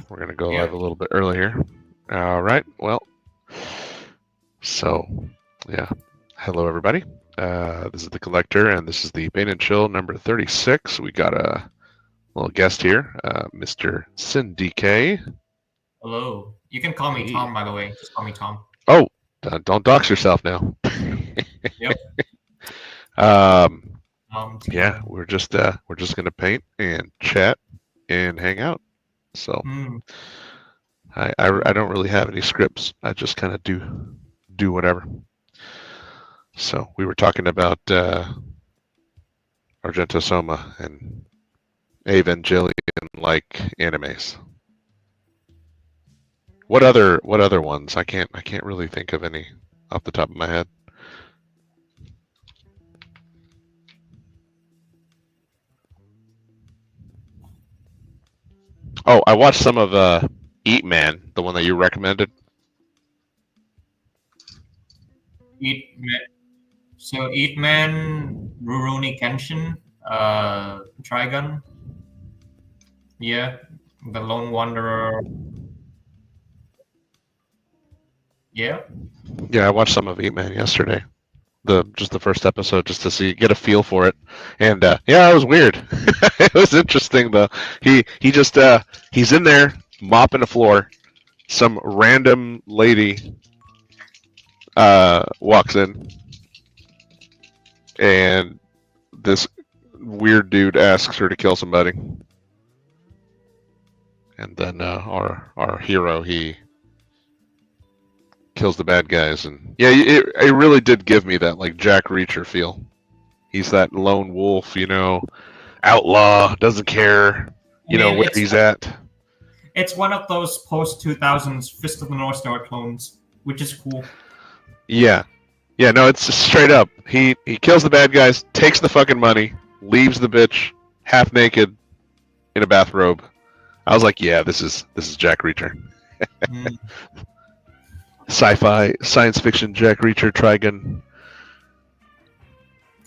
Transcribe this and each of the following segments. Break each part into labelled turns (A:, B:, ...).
A: We're gonna go live a little bit early here. All right. Well, so yeah. Hello, everybody. This is the Collector, and this is the Bait and Chill number 36. We got a little guest here, Mr. Sin DK.
B: Hello. You can call me Tom, by the way. Just call me Tom.
A: Oh, don't dox yourself now.
B: Yep.
A: Yeah, we're just gonna paint and chat and hang out. So I don't really have any scripts. I just kind of do whatever. So we were talking about Argento Soma and Evangelion-like animes. What other ones? I can't really think of any off the top of my head. Oh, I watched some of Eat Man, the one that you recommended.
B: Eat Man. So Eat Man, Rurouni Kenshin, Trigun. Yeah, The Lone Wanderer. Yeah.
A: Yeah, I watched some of Eat Man yesterday. Just the first episode, just to get a feel for it, and yeah, it was weird. It was interesting though. He's in there mopping the floor. Some random lady walks in, and this weird dude asks her to kill somebody, and then our hero, he kills the bad guys, and yeah, it really did give me that like Jack Reacher feel. He's that lone wolf, outlaw, doesn't care, where he's at.
B: It's one of those post-2000s Fist of the North Star clones, which is cool.
A: Yeah, no, it's just straight up. He kills the bad guys, takes the fucking money, leaves the bitch half naked in a bathrobe. I was like, yeah, this is Jack Reacher. Sci-fi, science fiction, Jack Reacher, Trigun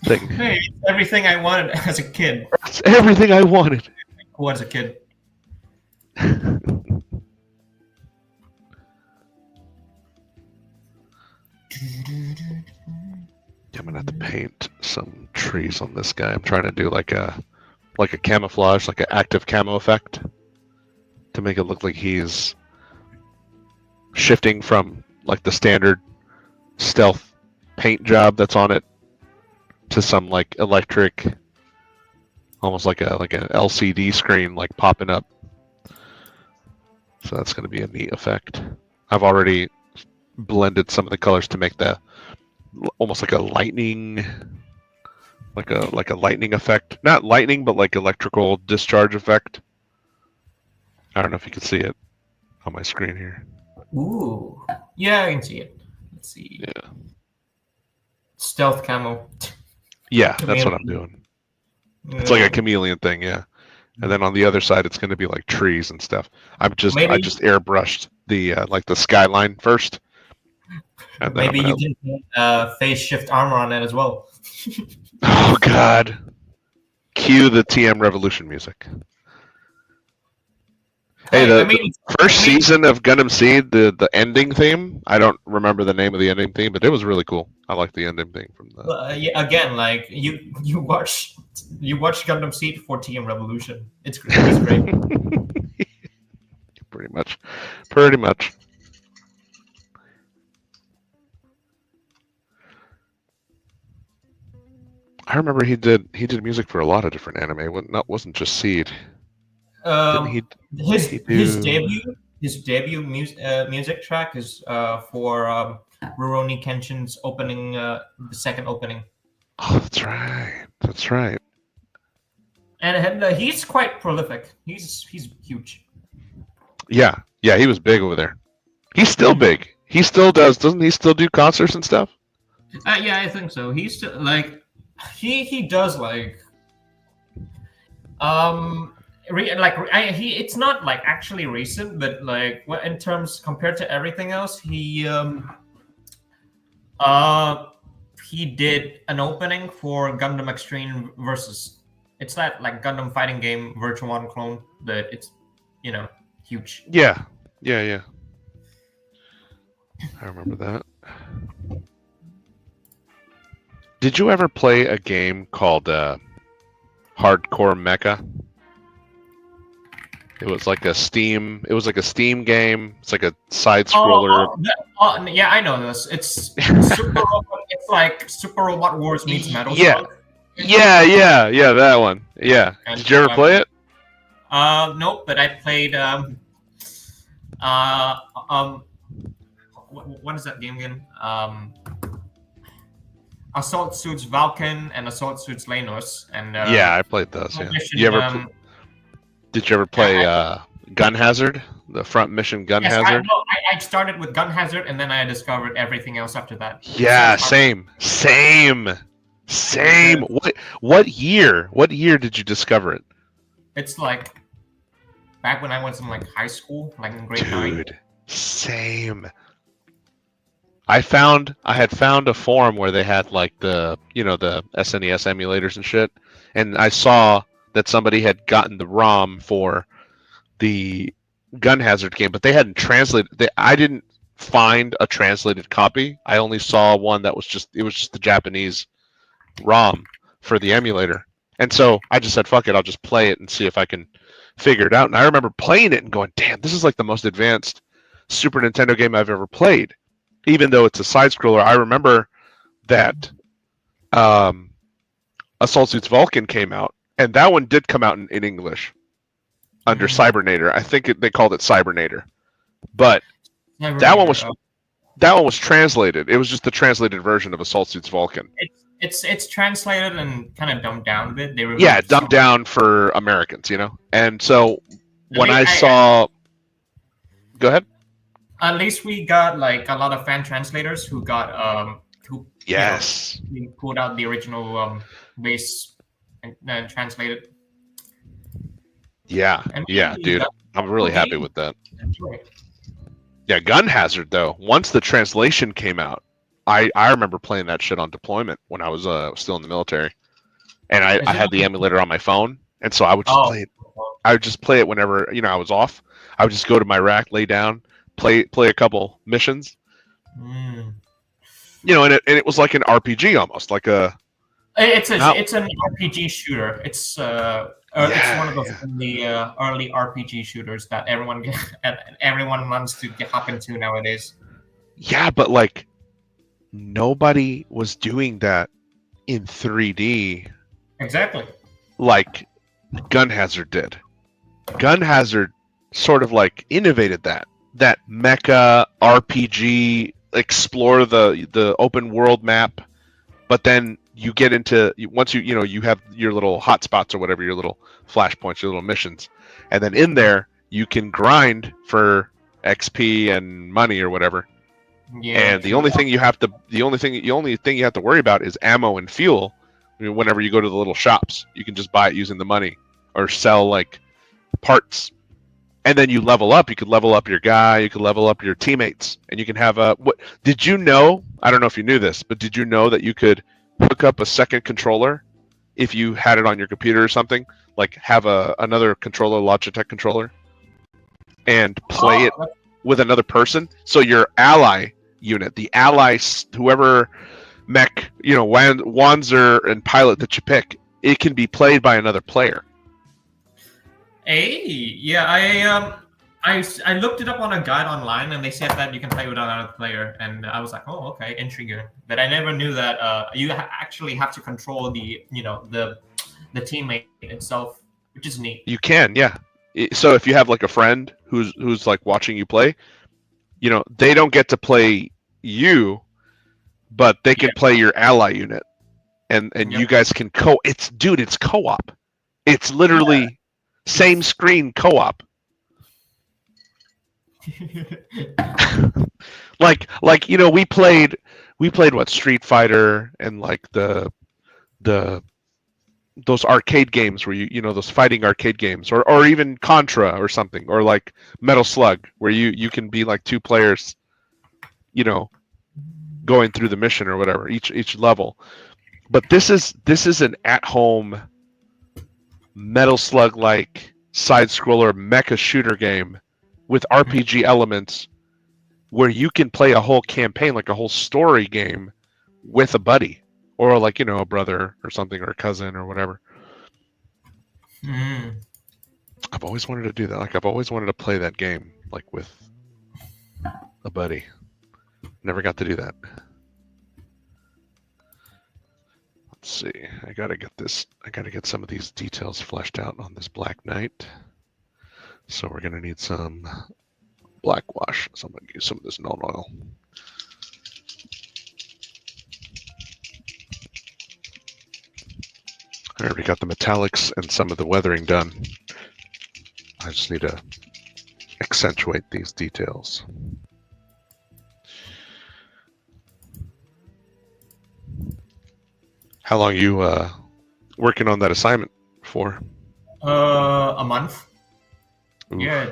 A: thing.
B: Hey, it's everything I wanted as a kid.
A: It's everything I wanted.
B: Cool as a kid.
A: I'm gonna have to paint some trees on this guy. I'm trying to do like a camouflage, like an active camo effect, to make it look like he's shifting from like the standard stealth paint job that's on it to some like electric, almost like an LCD screen like popping up. So that's going to be a neat effect. I've already blended some of the colors to make that almost like a lightning, like a lightning effect. Not lightning, but like electrical discharge effect. I don't know if you can see it on my screen here.
B: Ooh. Yeah, I can see it. Let's see.
A: Yeah.
B: Stealth camo.
A: Yeah, that's what I'm doing. It's like a chameleon thing, yeah. And then on the other side, it's going to be like trees and stuff. I just airbrushed the like the skyline first. And
B: maybe you can phase shift armor on it as well.
A: Oh God! Cue the TM Revolution music. Hey, the first season of Gundam Seed, the ending theme. I don't remember the name of the ending theme, but it was really cool. I like the ending theme from the.
B: Yeah, again, like you watch Gundam Seed for TM Revolution. It's great.
A: Pretty much. I remember he did music for a lot of different anime. Wasn't just Seed.
B: His debut music track is for Rurouni Kenshin's opening, the second opening.
A: Oh, that's right.
B: And he's quite prolific. He's huge.
A: Yeah, he was big over there. He's still big. He still doesn't he still do concerts and stuff?
B: Yeah, I think so. He's still like he does like it's not like actually recent, but like in terms compared to everything else, he did an opening for Gundam Extreme Versus. It's that like Gundam fighting game Virtual One clone, but it's huge.
A: Yeah. I remember that. Did you ever play a game called Hardcore Mecha? It was like a Steam. It was like a Steam game. It's like a side scroller.
B: Yeah, I know this. It's Super Robot. It's like Super Robot Wars meets Metal
A: Yeah.
B: Slug.
A: Yeah. That one. Yeah.
B: And,
A: Did you ever play it?
B: Nope, but I played uh what is that game again? Assault Suits Vulcan and Assault Suits Lanos, and
A: Yeah, I played those. Yeah.
B: mission,
A: You ever? Did you ever play Gun Hazard? The front mission Gun
B: yes,
A: Hazard?
B: I started with Gun Hazard, and then I discovered everything else after that.
A: Yeah, same. What year? What year did you discover it?
B: It's like back when I was in like high school, like in grade 9.
A: Dude, same. I had found a forum where they had like the SNES emulators and shit, and I saw that somebody had gotten the ROM for the Gun Hazard game, but they hadn't translated. I didn't find a translated copy. I only saw one that was just the Japanese ROM for the emulator, and so I just said, "Fuck it, I'll just play it and see if I can figure it out." And I remember playing it and going, "Damn, this is like the most advanced Super Nintendo game I've ever played." Even though it's a side scroller, I remember that Assault Suits Vulcan came out, and that one did come out in English under Cybernator. I think they called it Cybernator, but that one was translated. It was just the translated version of Assault Suits Vulcan.
B: It's translated and kind of dumbed down a bit.
A: Dumbed down for Americans, And so when I saw, go ahead.
B: At least we got like a lot of fan translators who got
A: yes,
B: pulled out the original base and translated.
A: Yeah, dude, I'm really happy with that. Yeah, Gun Hazard though. Once the translation came out, I remember playing that shit on deployment when I was still in the military, and I had the emulator on my phone, and so I would just play it. I would just play it whenever I was off. I would just go to my rack, lay down, play a couple missions. And it was like an RPG almost, like a.
B: It's an RPG shooter. It's one of those early RPG shooters that everyone wants to hop into nowadays.
A: Yeah, but like nobody was doing that in 3D.
B: Exactly.
A: Like Gun Hazard did. Gun Hazard sort of like innovated that mecha RPG, explore the open world map, but then you get into once you have your little hotspots or whatever, your little flashpoints, your little missions, and then in there you can grind for XP and money or whatever. Yeah. And the only thing you have to worry about is ammo and fuel. Whenever you go to the little shops, you can just buy it using the money or sell like parts. And then you level up. You could level up your guy. You could level up your teammates, and you can have what? Did you know? I don't know if you knew this, but did you know that you could hook up a second controller if you had it on your computer or something? Like have another controller, Logitech controller, and play it with another person. So your ally unit, the allies, whoever mech, Wanzer and pilot that you pick, it can be played by another player.
B: Hey, yeah, I looked it up on a guide online, and they said that you can play with another player, and I was like, oh, okay, intriguing. But I never knew that you actually have to control the teammate itself, which is neat.
A: You can, yeah. So if you have like a friend who's like watching you play, they don't get to play you, but they can play your ally unit, and you guys can it's co-op. It's literally same screen co-op. like we played what, Street Fighter and like the those arcade games where those fighting arcade games, or even Contra or something, or like Metal Slug where you can be like two players going through the mission or whatever, each level. But this is an at-home Metal Slug like side scroller mecha shooter game with RPG elements where you can play a whole campaign, like a whole story game, with a buddy or like a brother or something or a cousin or whatever.
B: Mm.
A: I've always wanted to do that. Like I've always wanted to play that game like with a buddy. Never got to do that. Let's see. I gotta get some of these details fleshed out on this Black Knight. So we're gonna need some black wash. So I'm gonna use some of this Null Oil. I already got the metallics and some of the weathering done. I just need to accentuate these details. How long are you working on that assignment for?
B: A month.
A: Oof.
B: Yeah,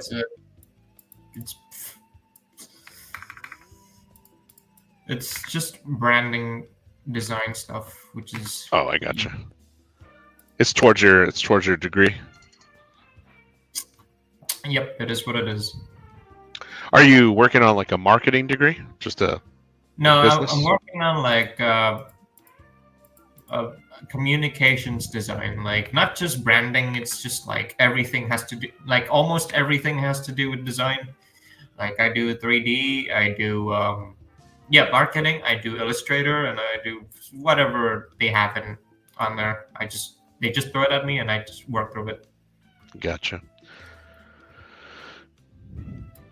B: it's just branding design stuff, which is.
A: Oh, I gotcha. It's towards your degree.
B: Yep, it is what it is.
A: Are you working on like a marketing degree? Just a
B: No,
A: business?
B: I'm working on like communications design, like not just branding. It's just like everything has to do, like almost everything has to do with design. Like I do 3D, I do marketing, I do Illustrator, and I do whatever they have on there. They just throw it at me, and I just work through it.
A: Gotcha.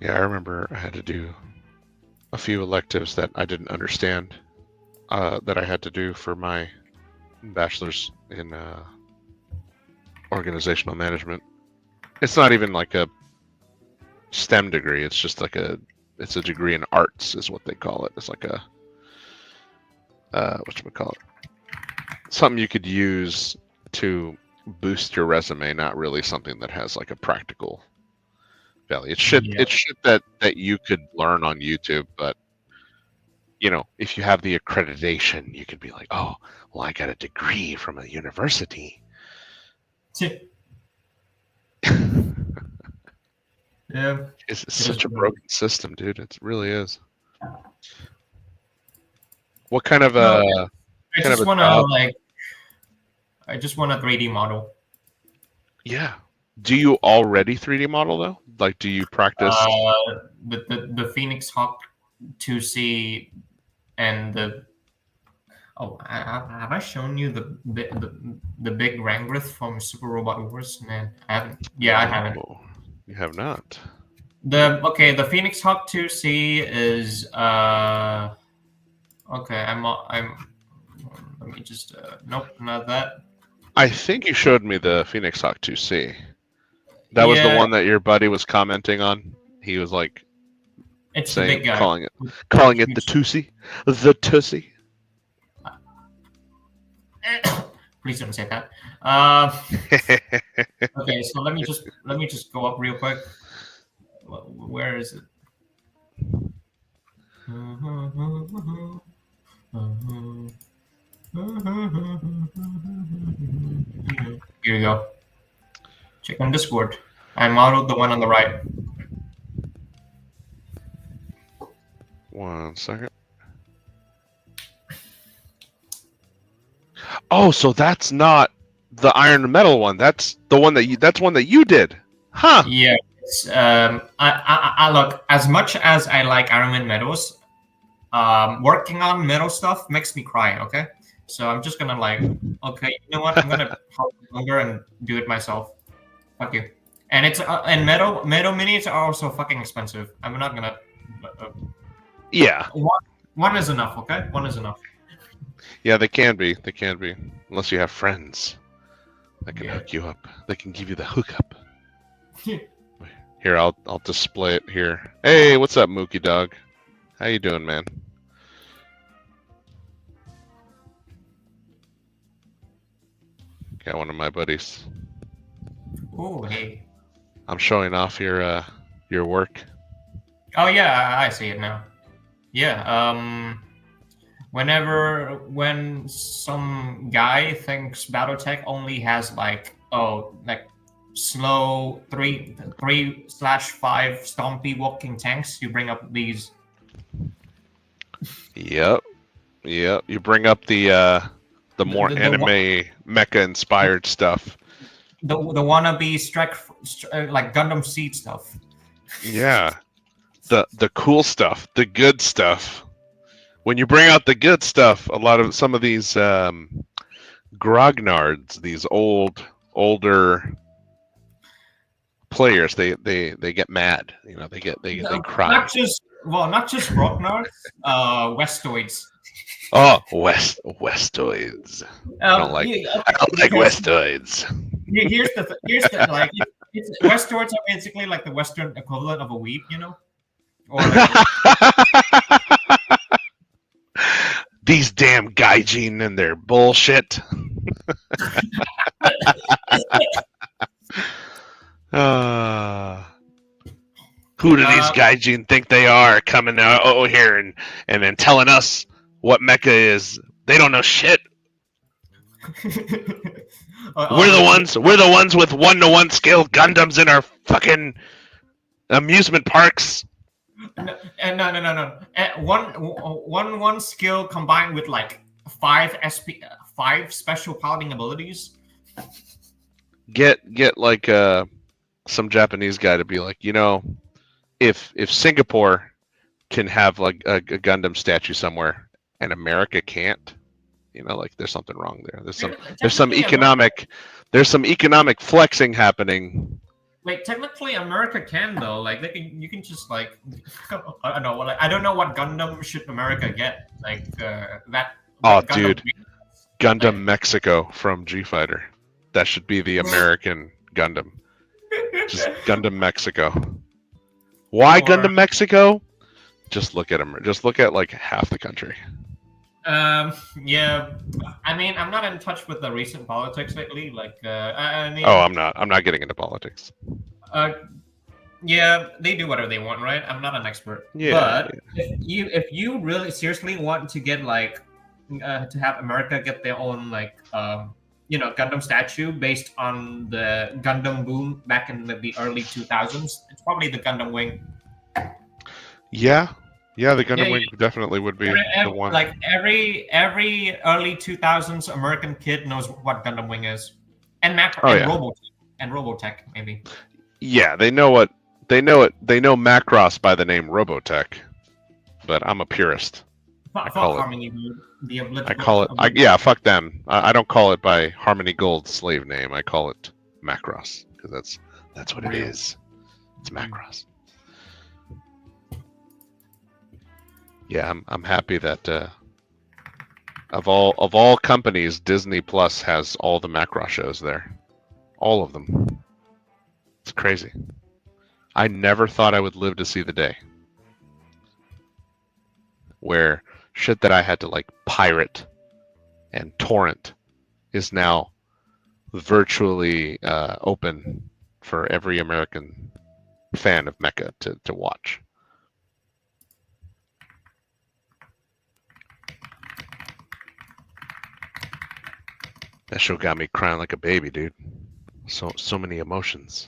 A: Yeah, I remember I had to do a few electives that I didn't understand that I had to do for my bachelor's in organizational management. It's not even like a STEM degree. It's just like it's a degree in arts is what they call it. It's like a whatchamacallit, something you could use to boost your resume, not really something that has like a practical value. It's shit that you could learn on YouTube, but if you have the accreditation, you could be like, oh, well, I got a degree from a university.
B: Yeah.
A: It's such a broken system, dude. It really is. What kind of
B: I
A: kind
B: just
A: of a
B: want
A: job?
B: I just want a 3D model.
A: Yeah. Do you already 3D model though? Like, do you practice?
B: The Phoenix Hawk 2C and the have I shown you the big Rangrith from Super Robot Wars? Man, I haven't. Yeah, I haven't.
A: No, you have not.
B: The Phoenix Hawk 2C is okay. I'm let me just nope, not that.
A: I think you showed me the Phoenix Hawk 2C. That was the one that your buddy was commenting on. He was like,
B: it's
A: saying,
B: the big guy.
A: calling it the 2C, the Tussie.
B: Please don't say that. Okay, so let me just go up real quick. Where is it? Here you go. Check on Discord. I modeled the one on the right.
A: One second. Oh, so that's not the Iron Metal one. That's the one that's one that you did, huh?
B: Yeah. I look, as much as I like Iron Man medals, working on metal stuff makes me cry. Okay, so I'm just gonna okay, you know what? I'm gonna help longer and do it myself. Fuck you. And it's and metal minis are also fucking expensive. I'm not gonna.
A: Yeah.
B: One is enough. Okay, one is enough.
A: Yeah, they can be. They can be, unless you have friends that can hook you up. They can give you the hookup. Here, I'll display it here. Hey, what's up, Mookie Dog? How you doing, man? Got one of my buddies.
B: Oh, hey.
A: I'm showing off your work.
B: Oh yeah, I see it now. Yeah. When some guy thinks BattleTech only has like slow 3/5 stompy walking tanks, you bring up these.
A: Yep. Yep. You bring up the more
B: The
A: anime mecha inspired stuff.
B: the wannabe strike like Gundam Seed stuff.
A: Yeah. The cool stuff, the good stuff. When you bring out the good stuff, some of these grognards, these older players, they get mad. You know, they cry.
B: Not just Grognards, Westoids.
A: Oh, Westoids. I don't like Westoids.
B: Here's the like Westoids are basically like the Western equivalent of a weeb, you know, or like
A: These damn gaijin and their bullshit. Who do these gaijin think they are coming out here and then telling us what mecha is? They don't know shit. We're the ones with 1-to-1 scale Gundams in our fucking amusement parks.
B: No. One skill combined with like 5 special piloting abilities.
A: Get like some Japanese guy to be like, you know, if Singapore can have like a Gundam statue somewhere and America can't, you know, like there's something wrong there. There's some economic flexing happening.
B: Wait, technically America can though. Like you can just like I don't know. Like, I don't know what Gundam should America get. Like that.
A: Oh,
B: Gundam
A: dude, Gundam Mexico from G Fighter. That should be the American Gundam. Just Gundam Mexico. Why Gundam Mexico? Just look at them. Just look at like half the country.
B: Yeah. I mean, I'm not in touch with the recent politics lately. Like, I mean.
A: Oh, I'm not. I'm not getting into politics.
B: Yeah, they do whatever they want, right? I'm not an expert.
A: Yeah.
B: But if you really seriously want to get like to have America get their own like Gundam statue based on the Gundam boom back in the early 2000s, it's probably the Gundam Wing.
A: Yeah, the Gundam Wing definitely would be the one.
B: Like every early 2000s American kid knows what Gundam Wing is, and Robotech maybe.
A: Yeah, they know what they know. They know Macross by the name Robotech, but I'm a purist.
B: Fuck
A: fuck them. I don't call it by Harmony Gold's slave name. I call it Macross because that's what it is. It's Macross. Yeah, I'm happy that of all companies, Disney Plus has all the Macross shows there, all of them. It's crazy. I never thought I would live to see the day where shit that I had to like pirate and torrent is now virtually open for every American fan of mecha to watch. That show got me crying like a baby, dude. So many emotions.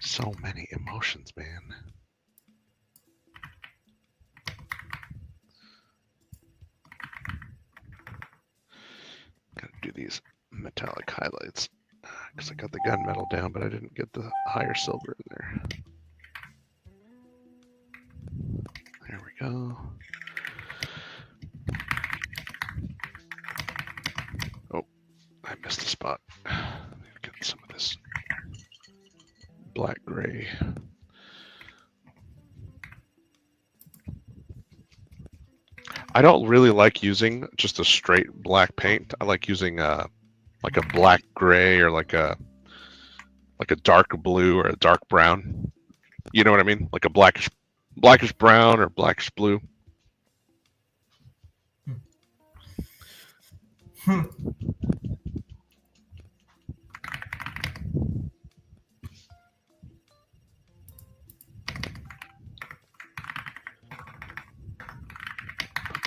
A: So many emotions, man. Gotta do these metallic highlights because I got the gunmetal down, but I didn't get the higher silver in there. There we go. Oh, I missed a spot. I need to get some of this black gray. I don't really like using just a straight black paint. I like using like a black gray or like a dark blue or a dark brown. You know what I mean? Like a blackish brown or blackish blue. Put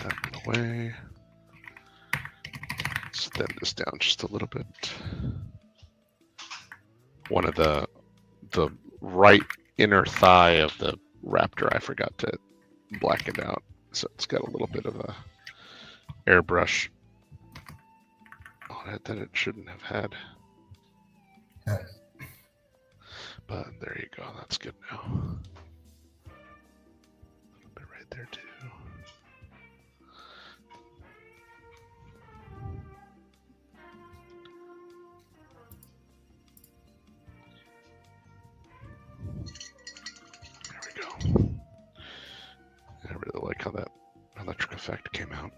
A: that away. Let's thin this down just a little bit. one of the right inner thigh of the raptor. I forgot to black it out, so it's got a little bit of a airbrush on it that it shouldn't have had. But there you go. That's good now. A little bit right there too. There we go. I really like how that electric effect came out.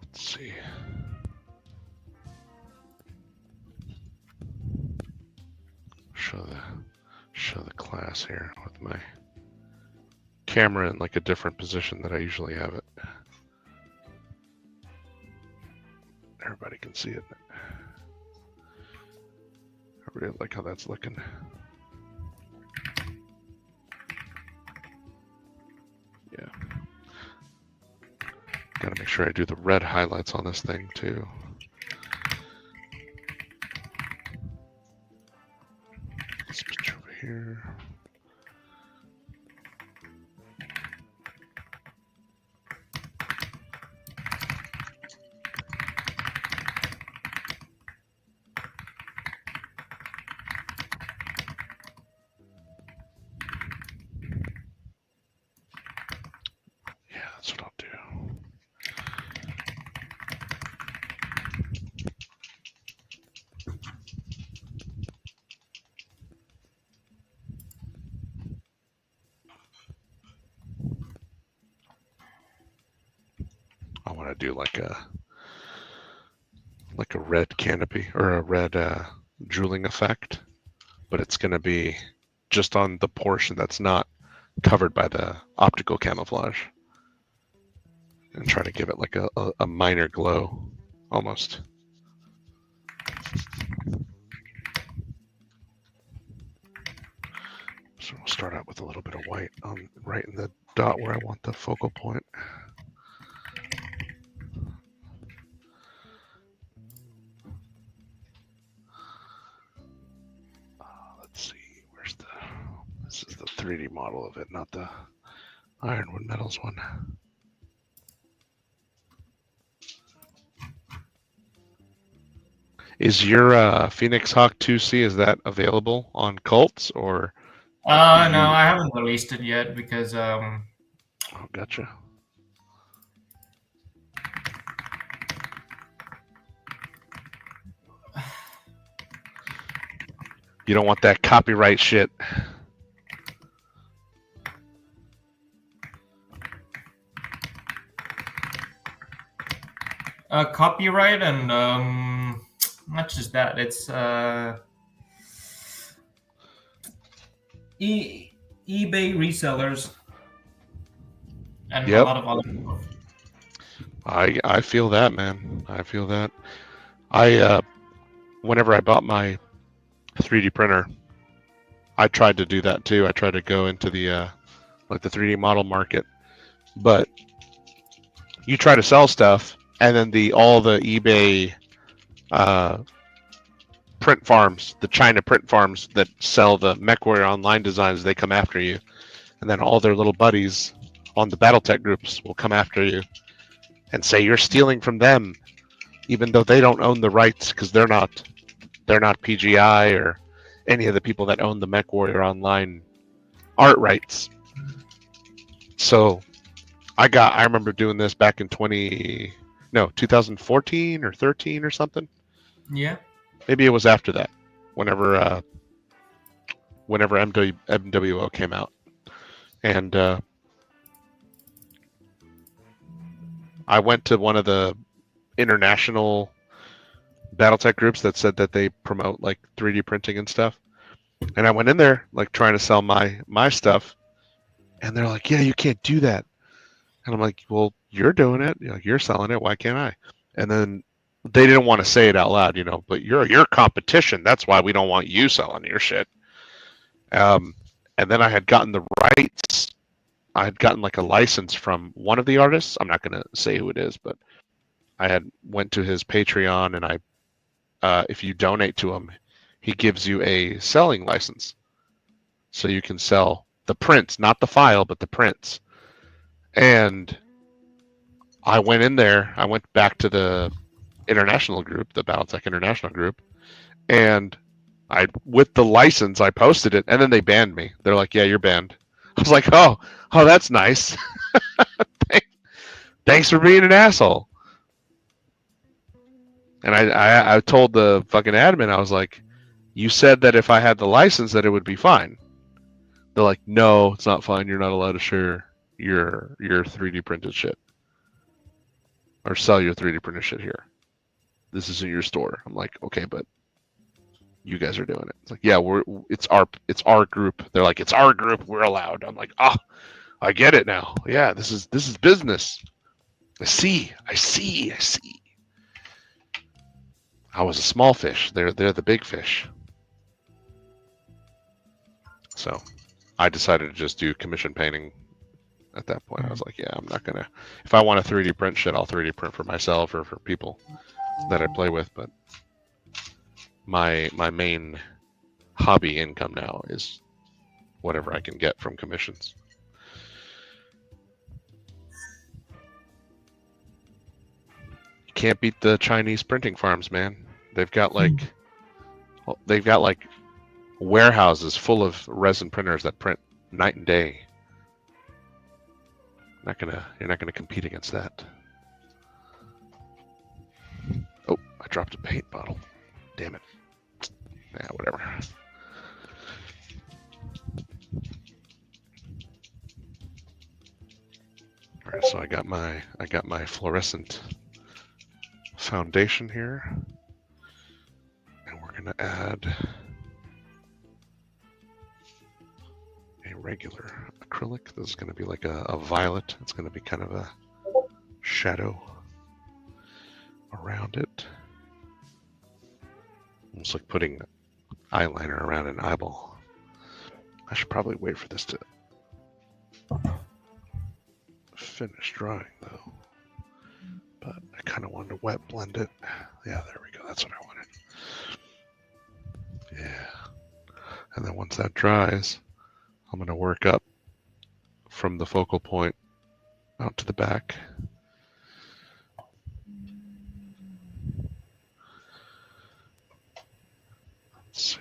A: Let's see. Show the class here with my camera in like a different position that I usually have it. Everybody can see it. I really like how that's looking. Yeah. Gotta make sure I do the red highlights on this thing too. Let's switch over here. Yeah, that's what I'll do. I want to do like a red canopy or a red drooling effect, but it's going to be just on the portion that's not covered by the optical camouflage, and try to give it like a minor glow almost. So we'll start out with a little bit of white right in the dot where I want the focal point. Let's see, this is the 3D model of it, not the Ironwood Metals one. Is your Phoenix Hawk 2C, is that available on Cults or?
B: No, I haven't released it yet because
A: Oh, gotcha. You don't want that copyright shit.
B: copyright and not just that. It's eBay resellers and
A: Yep.
B: a lot of other stuff.
A: I feel that, man. I feel that. Whenever I bought my 3D printer, I tried to do that too. I tried to go into the like the 3D model market, but you try to sell stuff, and then all the eBay print farms, the China print farms that sell the MechWarrior Online designs, they come after you, and then all their little buddies on the BattleTech groups will come after you and say you're stealing from them, even though they don't own the rights because they're not PGI or any of the people that own the MechWarrior Online art rights. So I remember doing this back in 2014 or 13 or something.
B: Yeah.
A: Maybe it was after that, whenever MWO came out. And I went to one of the international BattleTech groups that said that they promote like 3D printing and stuff. And I went in there like trying to sell my stuff, and they're like, "Yeah, you can't do that." And I'm like, "Well, you're doing it. You're selling it. Why can't I?" And then they didn't want to say it out loud, but you're your competition. That's why we don't want you selling your shit. And then I had gotten the rights. I had gotten like a license from one of the artists. I'm not going to say who it is, but I had went to his Patreon and I if you donate to him, he gives you a selling license, so you can sell the prints, not the file, but the prints. And I went in there. I went back to the international group, the BattleTech international group, and with the license, I posted it, and then they banned me. They're like, "Yeah, you're banned." I was like, "Oh, that's nice. Thanks for being an asshole." And I told the fucking admin, I was like, "You said that if I had the license, that it would be fine." They're like, "No, it's not fine. You're not allowed to share your 3D printed shit or sell your 3D printed shit here. This isn't your store." I'm like, "Okay, but you guys are doing it." It's like, "Yeah, it's our group." They're like, "It's our group. We're allowed." I'm like, "Ah, I get it now. Yeah, this is business. I see. I was a small fish. They're the big fish." So I decided to just do commission painting at that point. I was like, "Yeah, I'm not gonna. If I want to 3D print shit, I'll 3D print for myself or for people that I play with." But my main hobby income now is whatever I can get from commissions. You can't beat the Chinese printing farms, man. They've got like warehouses full of resin printers that print night and day. You're not gonna compete against that. Oh, I dropped a paint bottle. Damn it. Yeah, whatever. All right, so I got my fluorescent foundation here, and we're gonna add a regular acrylic. This is gonna be like a violet. It's gonna be kind of a shadow around it. Almost like putting eyeliner around an eyeball. I should probably wait for this to finish drying though. But I kind of wanted to wet blend it. Yeah, there we go. That's what I wanted. Yeah. And then once that dries, I'm going to work up from the focal point out to the back. Let's see.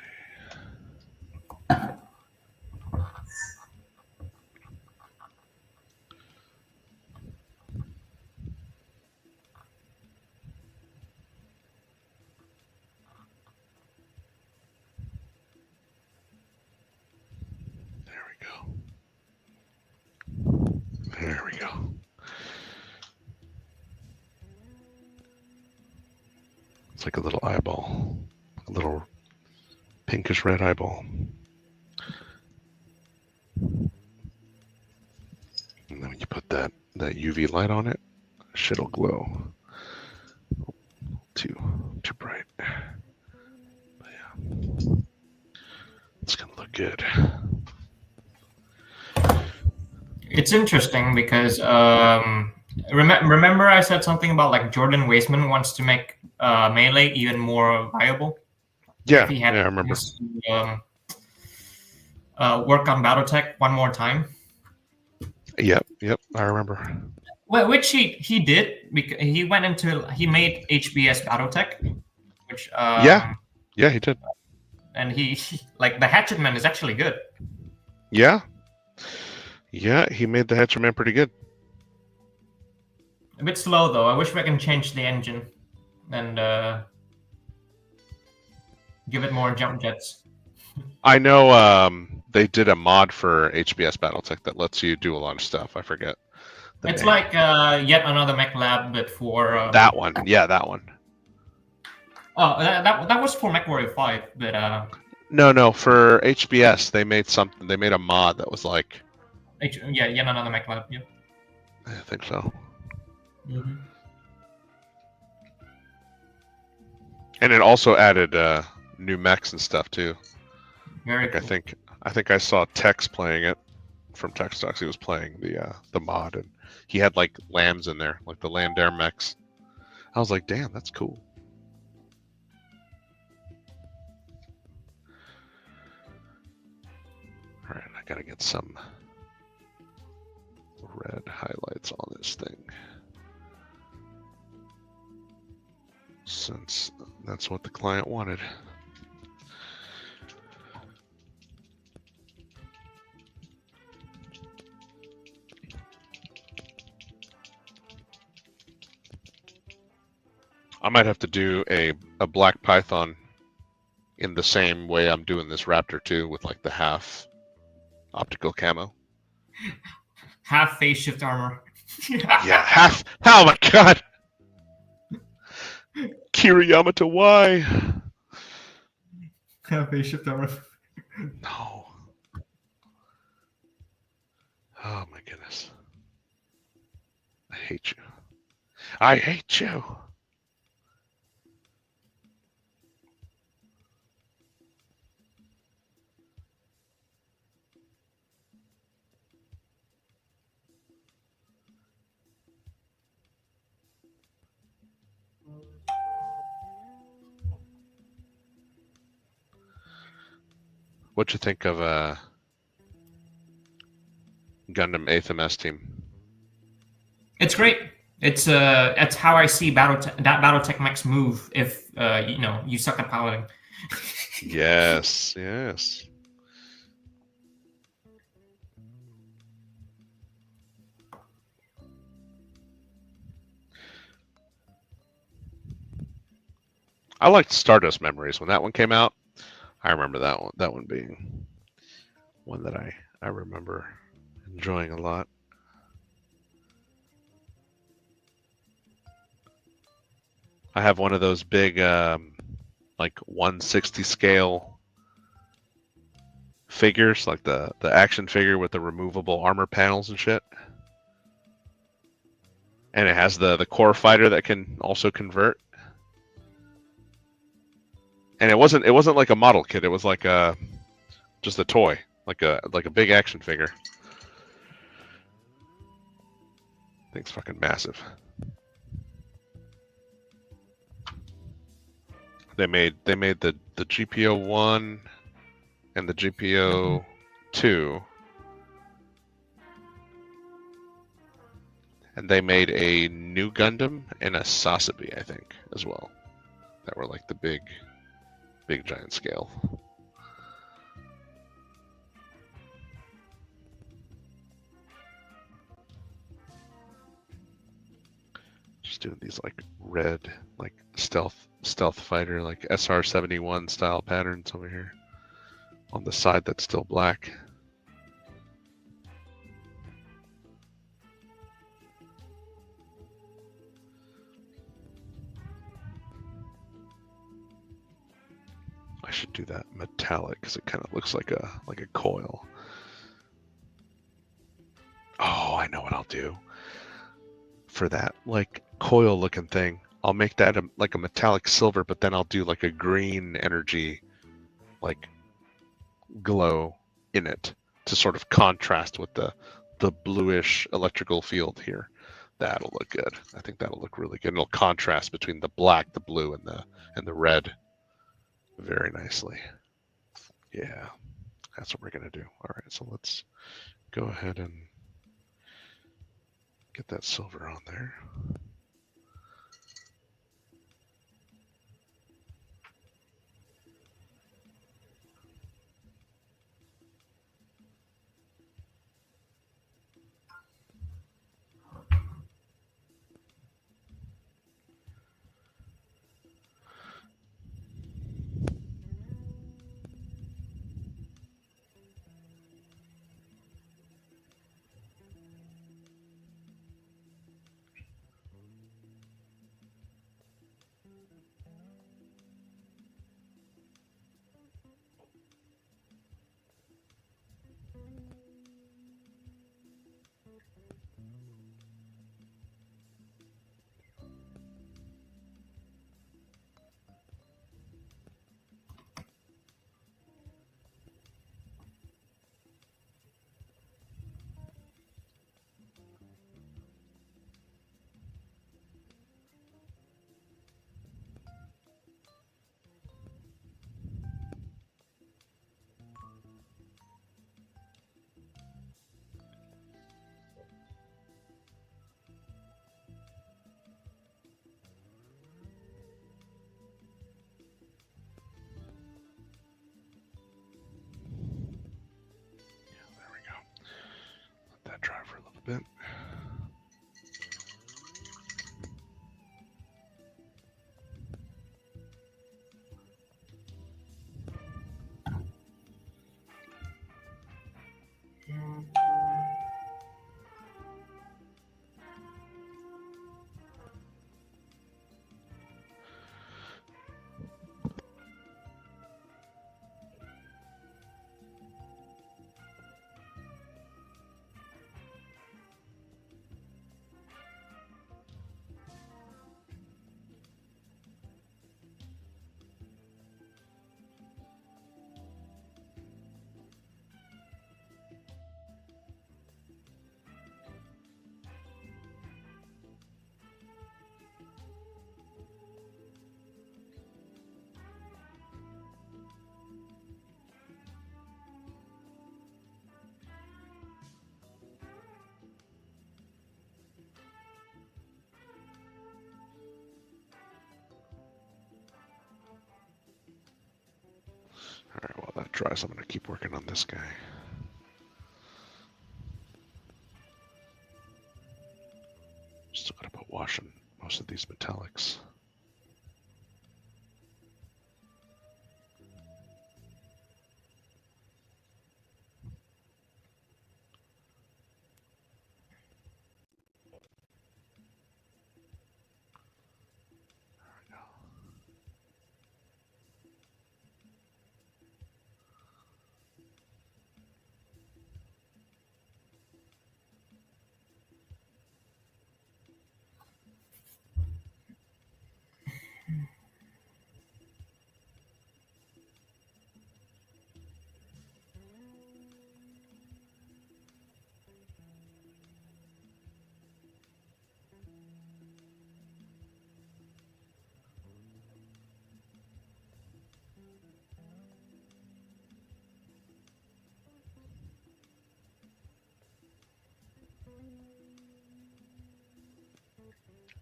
A: There we go. It's like a little eyeball, a little pinkish red eyeball. And then when you put that UV light on it, shit'll glow. Too bright. But yeah, it's gonna look good.
B: It's interesting because remember I said something about like Jordan Weisman wants to make Melee even more viable.
A: Yeah,
B: If he had
A: I remember.
B: To, work on BattleTech one more time.
A: Yep, I remember.
B: Well, which he did because he made HBS BattleTech, which
A: yeah, he did.
B: And he like the Hatchetman is actually good.
A: Yeah, he made the Hatchetman pretty good.
B: A bit slow though. I wish we can change the engine and give it more jump jets.
A: I know they did a mod for HBS BattleTech that lets you do a lot of stuff. I forget.
B: It's like yet another mech lab, but for
A: that one. Yeah, that one.
B: Oh, that was for MechWarrior 5, but
A: No, for HBS they made something. They made a mod that was like.
B: Yeah, yet another mech lab. Yeah.
A: I think so.
B: Mm-hmm.
A: And it also added new mechs and stuff too.
B: Very
A: like
B: cool.
A: I think I saw Tex playing it from Tex Talks. He was playing the mod, and he had like lambs in there, like the Landair mechs. I was like, damn, that's cool. All right, I gotta get some red highlights on this thing, since that's what the client wanted. I might have to do a black python in the same way I'm doing this raptor too, with like the half optical camo.
B: Half phase shift armor.
A: Yeah, half. Oh my god! Kiriyama to Y.
B: Half phase shift armor.
A: No. Oh my goodness. I hate you. I hate you. What you think of Gundam 8th MS team?
B: It's great. It's that's how I see that BattleTech Max move. If you suck at piloting.
A: Yes, yes. I liked Stardust Memories when that one came out. I remember that one. That one being one that I remember enjoying a lot. I have one of those big, like 160 scale figures, like the action figure with the removable armor panels and shit. And it has the core fighter that can also convert. And it wasn't like a model kit. It was like just a toy, like a big action figure. Thing's fucking massive. They made the GPO 1 and the GPO 2, and they made a new Gundam and a Sasabi, I think, as well, that were like the big giant scale. Just doing these like red, like stealth fighter, like SR-71 style patterns over here on the side that's still black. I should do that metallic because it kind of looks like a coil. Oh, I know what I'll do for that like coil looking thing. I'll make that like a metallic silver, but then I'll do like a green energy, like glow in it to sort of contrast with the bluish electrical field here. That'll look good. I think that'll look really good. It'll contrast between the black, the blue, and the red very nicely. Yeah, that's what we're gonna do. All right, so let's go ahead and get that silver on there. bit. All right, while that dries, I'm going to keep working on this guy. Still got to put wash on most of these metallics.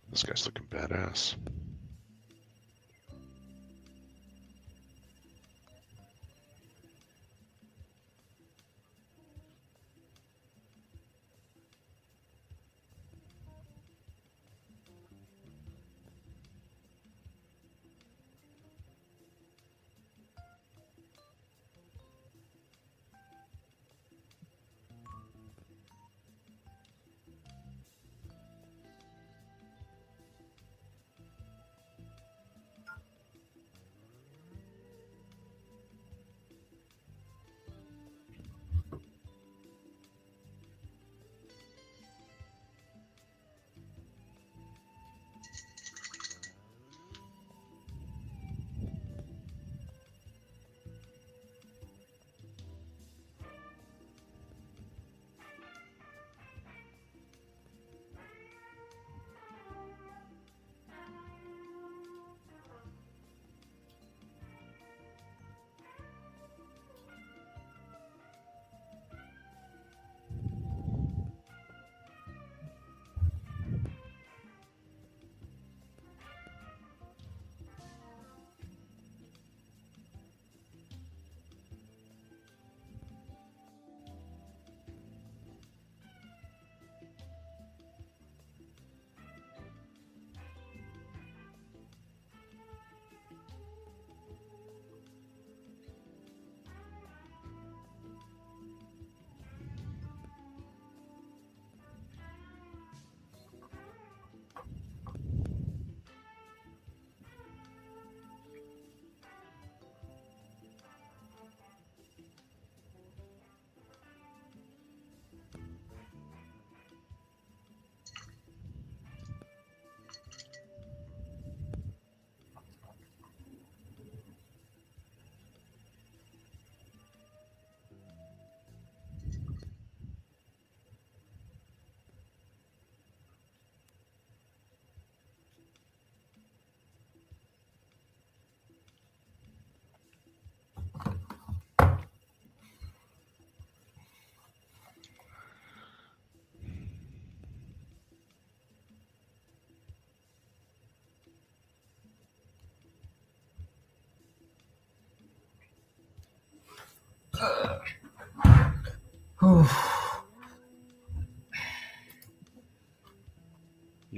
A: This guy's looking badass.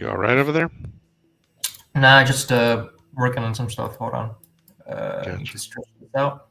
A: all right over there?
B: Nah, just working on some stuff. Hold on. I need
A: Gotcha.
B: to stretch this out.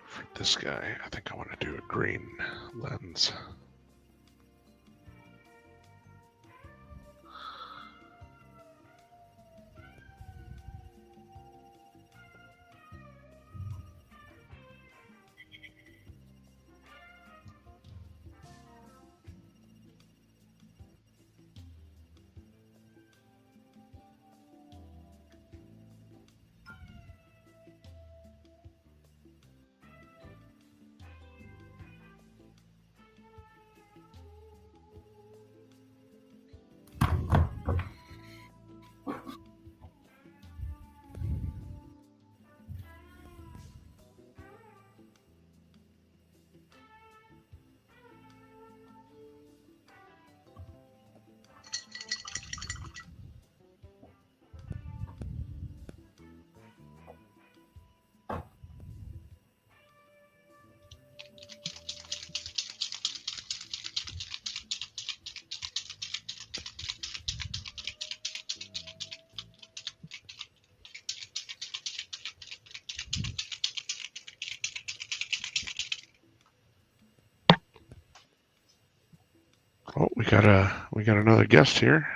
A: For this guy, I think I want to do a green lens. Oh, we got another guest here.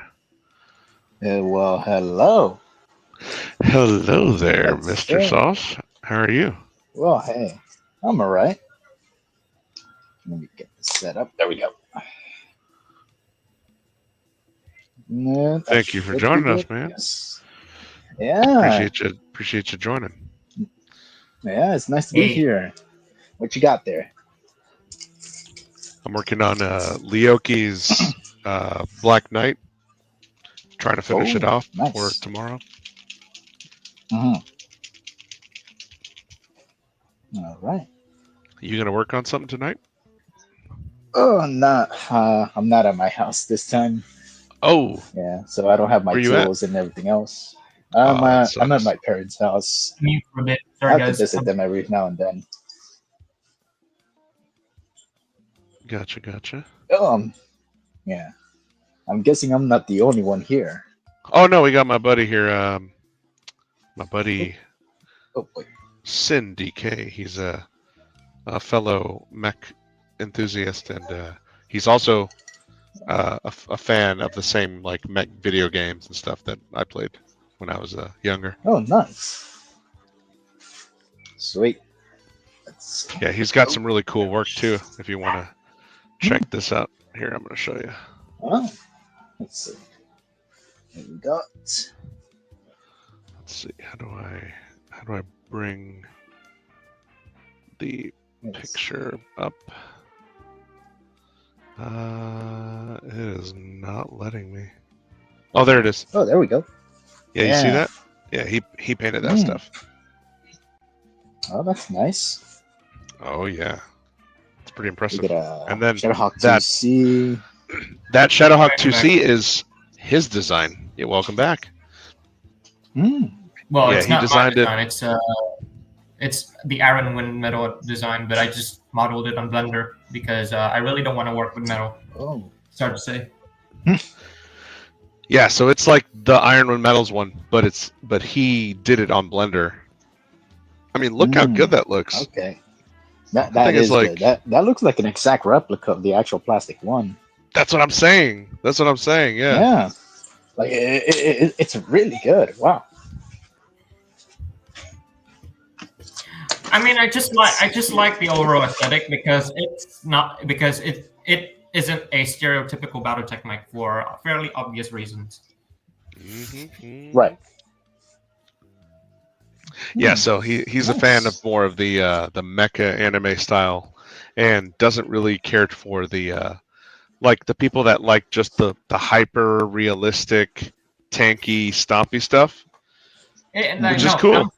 C: Well, hello.
A: Hello there,
C: That's
A: Mr.
C: fair.
A: Sauce. How are you?
C: Well, hey, I'm all right. Let me get this set up. There we go. No, that
A: Thank you for
C: should
A: joining
C: be
A: us,
C: good.
A: man.
C: Yes. Yeah.
A: Appreciate you joining.
C: Yeah, it's nice to be
B: Hey.
C: here. What you got there?
A: I'm working on Leoki's Black Knight. Trying to finish it off
C: nice.
A: for tomorrow.
C: All right.
A: You gonna work on something tonight?
C: Oh, I'm not. I'm not at my house this time.
A: Oh,
C: Yeah, so I don't have my
A: where you at?
C: tools and everything else.
A: Oh, that
C: I'm at
A: sucks.
C: my parents' house.
B: Mute for a bit.
C: I
B: Sorry,
C: have to
B: guys.
C: visit them every now and then.
A: Gotcha.
C: Yeah. I'm guessing I'm not the only one here.
A: Oh no, we got my buddy here. My buddy
C: Oh boy.
A: Sin DK. He's a fellow mech enthusiast, and he's also a fan of the same like mech video games and stuff that I played when I was younger.
C: Oh, nice. Sweet.
A: Yeah, he's got some really cool work too. If you want to check this out, here I'm going to show you.
C: Oh, let's see. Here we go.
A: Let's see. How do I bring the picture up? It is not letting me. Oh, there it is.
C: Oh, there we go.
A: Yeah, you see that? Yeah, he painted that stuff.
C: Oh, that's nice.
A: Oh yeah, it's pretty
C: We
A: impressive.
C: get a
A: And then
C: Shadowhawk
A: that
C: 2C.
A: That Shadowhawk 2C is his design. Yeah, welcome back.
C: Mm.
B: Well,
A: Yeah,
B: it's
A: he
B: not
A: designed
B: my design. It's the Iron Wind metal design, but I just modeled it on Blender because I really don't want to work with metal.
C: Oh.
B: It's hard to say.
A: Yeah, so it's like the Ironwood Metals one, but he did it on Blender. I mean, look how good that looks.
C: Okay. That
A: thing is
C: is
A: like-
C: good. That looks like an exact replica of the actual plastic one.
A: That's what I'm saying. Yeah.
C: Yeah. Like it's really good. Wow.
B: I mean, I just like the overall aesthetic because it isn't a stereotypical BattleTech mech for fairly obvious reasons.
C: Right.
A: Yeah, so he's a fan of more of the mecha anime style, and doesn't really care for the like the people that like just the hyper realistic, tanky, stompy stuff, which is cool.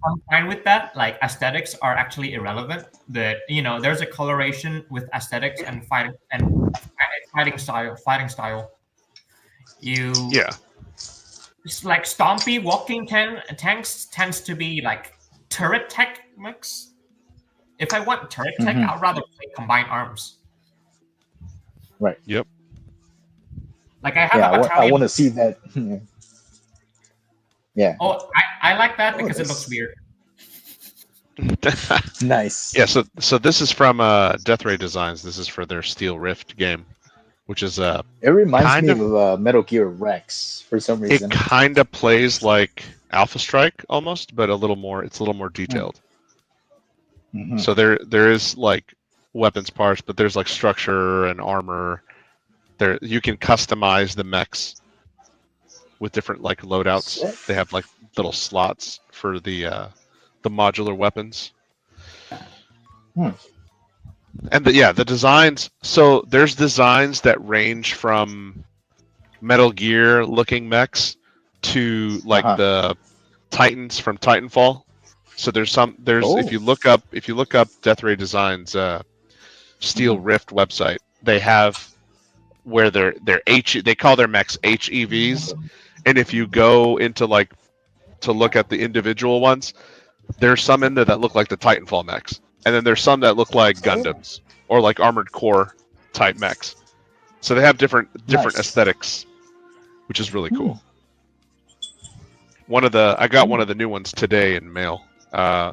B: I'm fine with that. Like aesthetics are actually irrelevant. That there's a coloration with aesthetics and fighting style. It's like stompy walking tanks tends to be like turret tech mix. If I want turret tech, I'd rather play combined arms.
C: Right.
A: Yep.
B: Like I have a battalion.
C: I want to see that. Yeah.
B: Oh, I like that because it looks weird.
C: Nice.
A: Yeah. So this is from Death Ray Designs. This is for their Steel Rift game, which is
C: It reminds me of Metal Gear Rex for some reason.
A: It kind of plays like Alpha Strike almost, but it's a little more detailed. So there is like weapons parts, but there's like structure and armor. There you can customize the mechs with different like loadouts. They have like little slots for the modular weapons. And the designs. So there's designs that range from Metal Gear looking mechs to like the Titans from Titanfall. So there's if you look up Death Ray Designs Steel Rift website, they have where they call their mechs HEVs, and if you go into like to look at the individual ones, there's some in there that look like the Titanfall mechs, and then there's some that look like Gundams or like Armored Core type mechs. So they have different aesthetics, which is really cool. I got one of the new ones today in mail.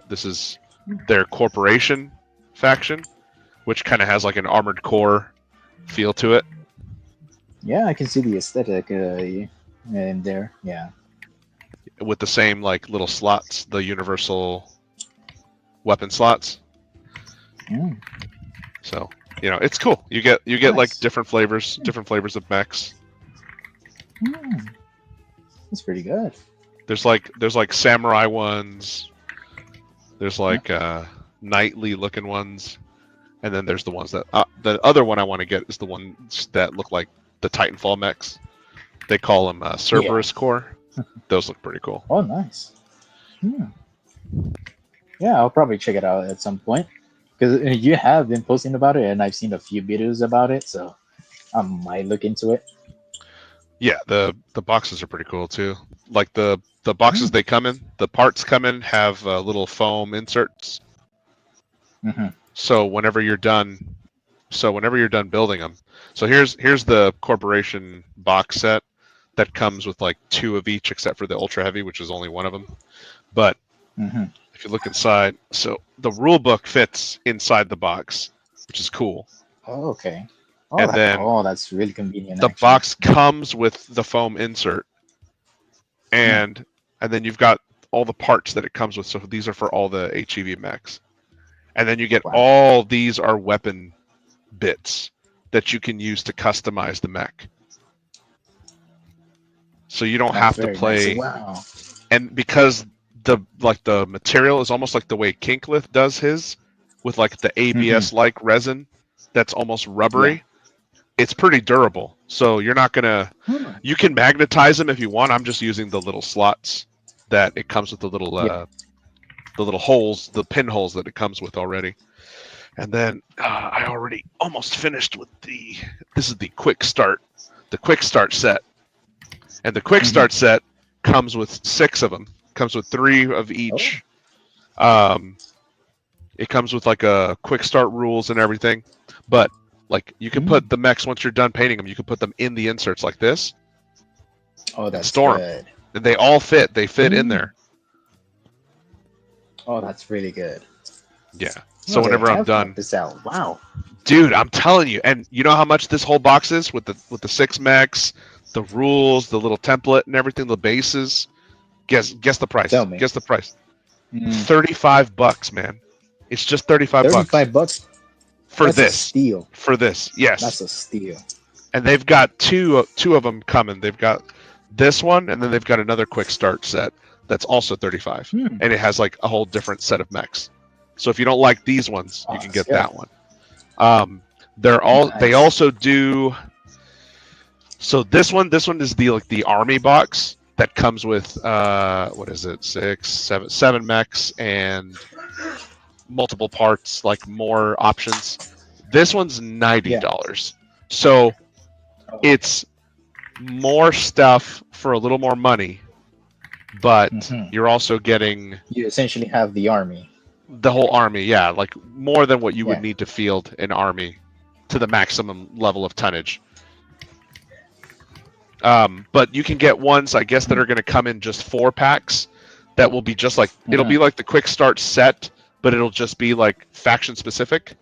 A: This is their Corporation faction, which kind of has like an Armored Core feel to it.
C: Yeah, I can see the aesthetic in there. Yeah.
A: With the same like little slots, the universal weapon slots. So it's cool. You get like different flavors of mechs.
C: That's pretty good.
A: There's like samurai ones. There's like knightly looking ones, and then there's the ones that the other one I want to get is the ones that look like the Titanfall mechs. They call them Cerberus Core. Those look pretty cool.
C: Oh, nice. Yeah, I'll probably check it out at some point because you have been posting about it, and I've seen a few videos about it, so I might look into it.
A: Yeah, the boxes are pretty cool too. Like the boxes they come in, the parts come in have little foam inserts. So whenever you're done building them, so here's the Corporation box set that comes with like 2 of each, except for the Ultra Heavy, which is only 1 of them. But if you look inside, so the rule book fits inside the box, which is cool.
C: Oh, okay. That's really convenient.
A: The box comes with the foam insert, and then you've got all the parts that it comes with. So these are for all the HEV mechs, and then you get all these are weapon bits that you can use to customize the mech. So you don't have to play.
C: Nice. Wow.
A: And because the material is almost like the way Kinklith does his, with like the ABS like resin that's almost rubbery. It's pretty durable. So you're not gonna. You can magnetize them if you want. I'm just using the little slots that it comes with, the little holes, the pinholes that it comes with already. And then I already almost finished with this is the quick start set. And the quick start set comes with 6 of them. Comes with 3 of each. It comes with like a quick start rules and everything. But like you can put the mechs, once you're done painting them, you can put them in the inserts like this.
C: Oh, that's
A: store
C: good.
A: them. And they all fit. They fit in there.
C: Oh, that's really good.
A: Yeah. So
C: Oh, they
A: whenever I'm
C: have
A: done,
C: brought this out. Wow.
A: dude, I'm telling you, and you know how much this whole box is with the 6 mechs, the rules, the little template, and everything, the bases. Guess the price.
C: Tell me.
A: Guess the price.
C: Mm,
A: $35, man. It's just $35
C: $35.
A: for
C: That's a
A: this.
C: steal.
A: For this, yes.
C: That's a steal.
A: And they've got two of them coming. They've got this one, and then they've got another quick start set that's also 35,
C: Hmm.
A: and it has like a whole different set of mechs. So if you don't like these ones,
C: Oh,
A: you can
C: that's
A: get
C: good.
A: that one. They
C: Nice.
A: also do. So this one is the army box that comes with what is it, 7 mechs and multiple parts, like more options. This one's $90. So
C: Oh,
A: it's more stuff for a little more money, but you're also getting
C: you essentially have the army.
A: the whole army. Yeah, like more than what you would
C: Yeah.
A: need to field an army to the maximum level of tonnage. But you can get ones, I guess, that are going to come in just 4 packs. That will be just like it'll be like the quick start set, but it'll just be like faction specific.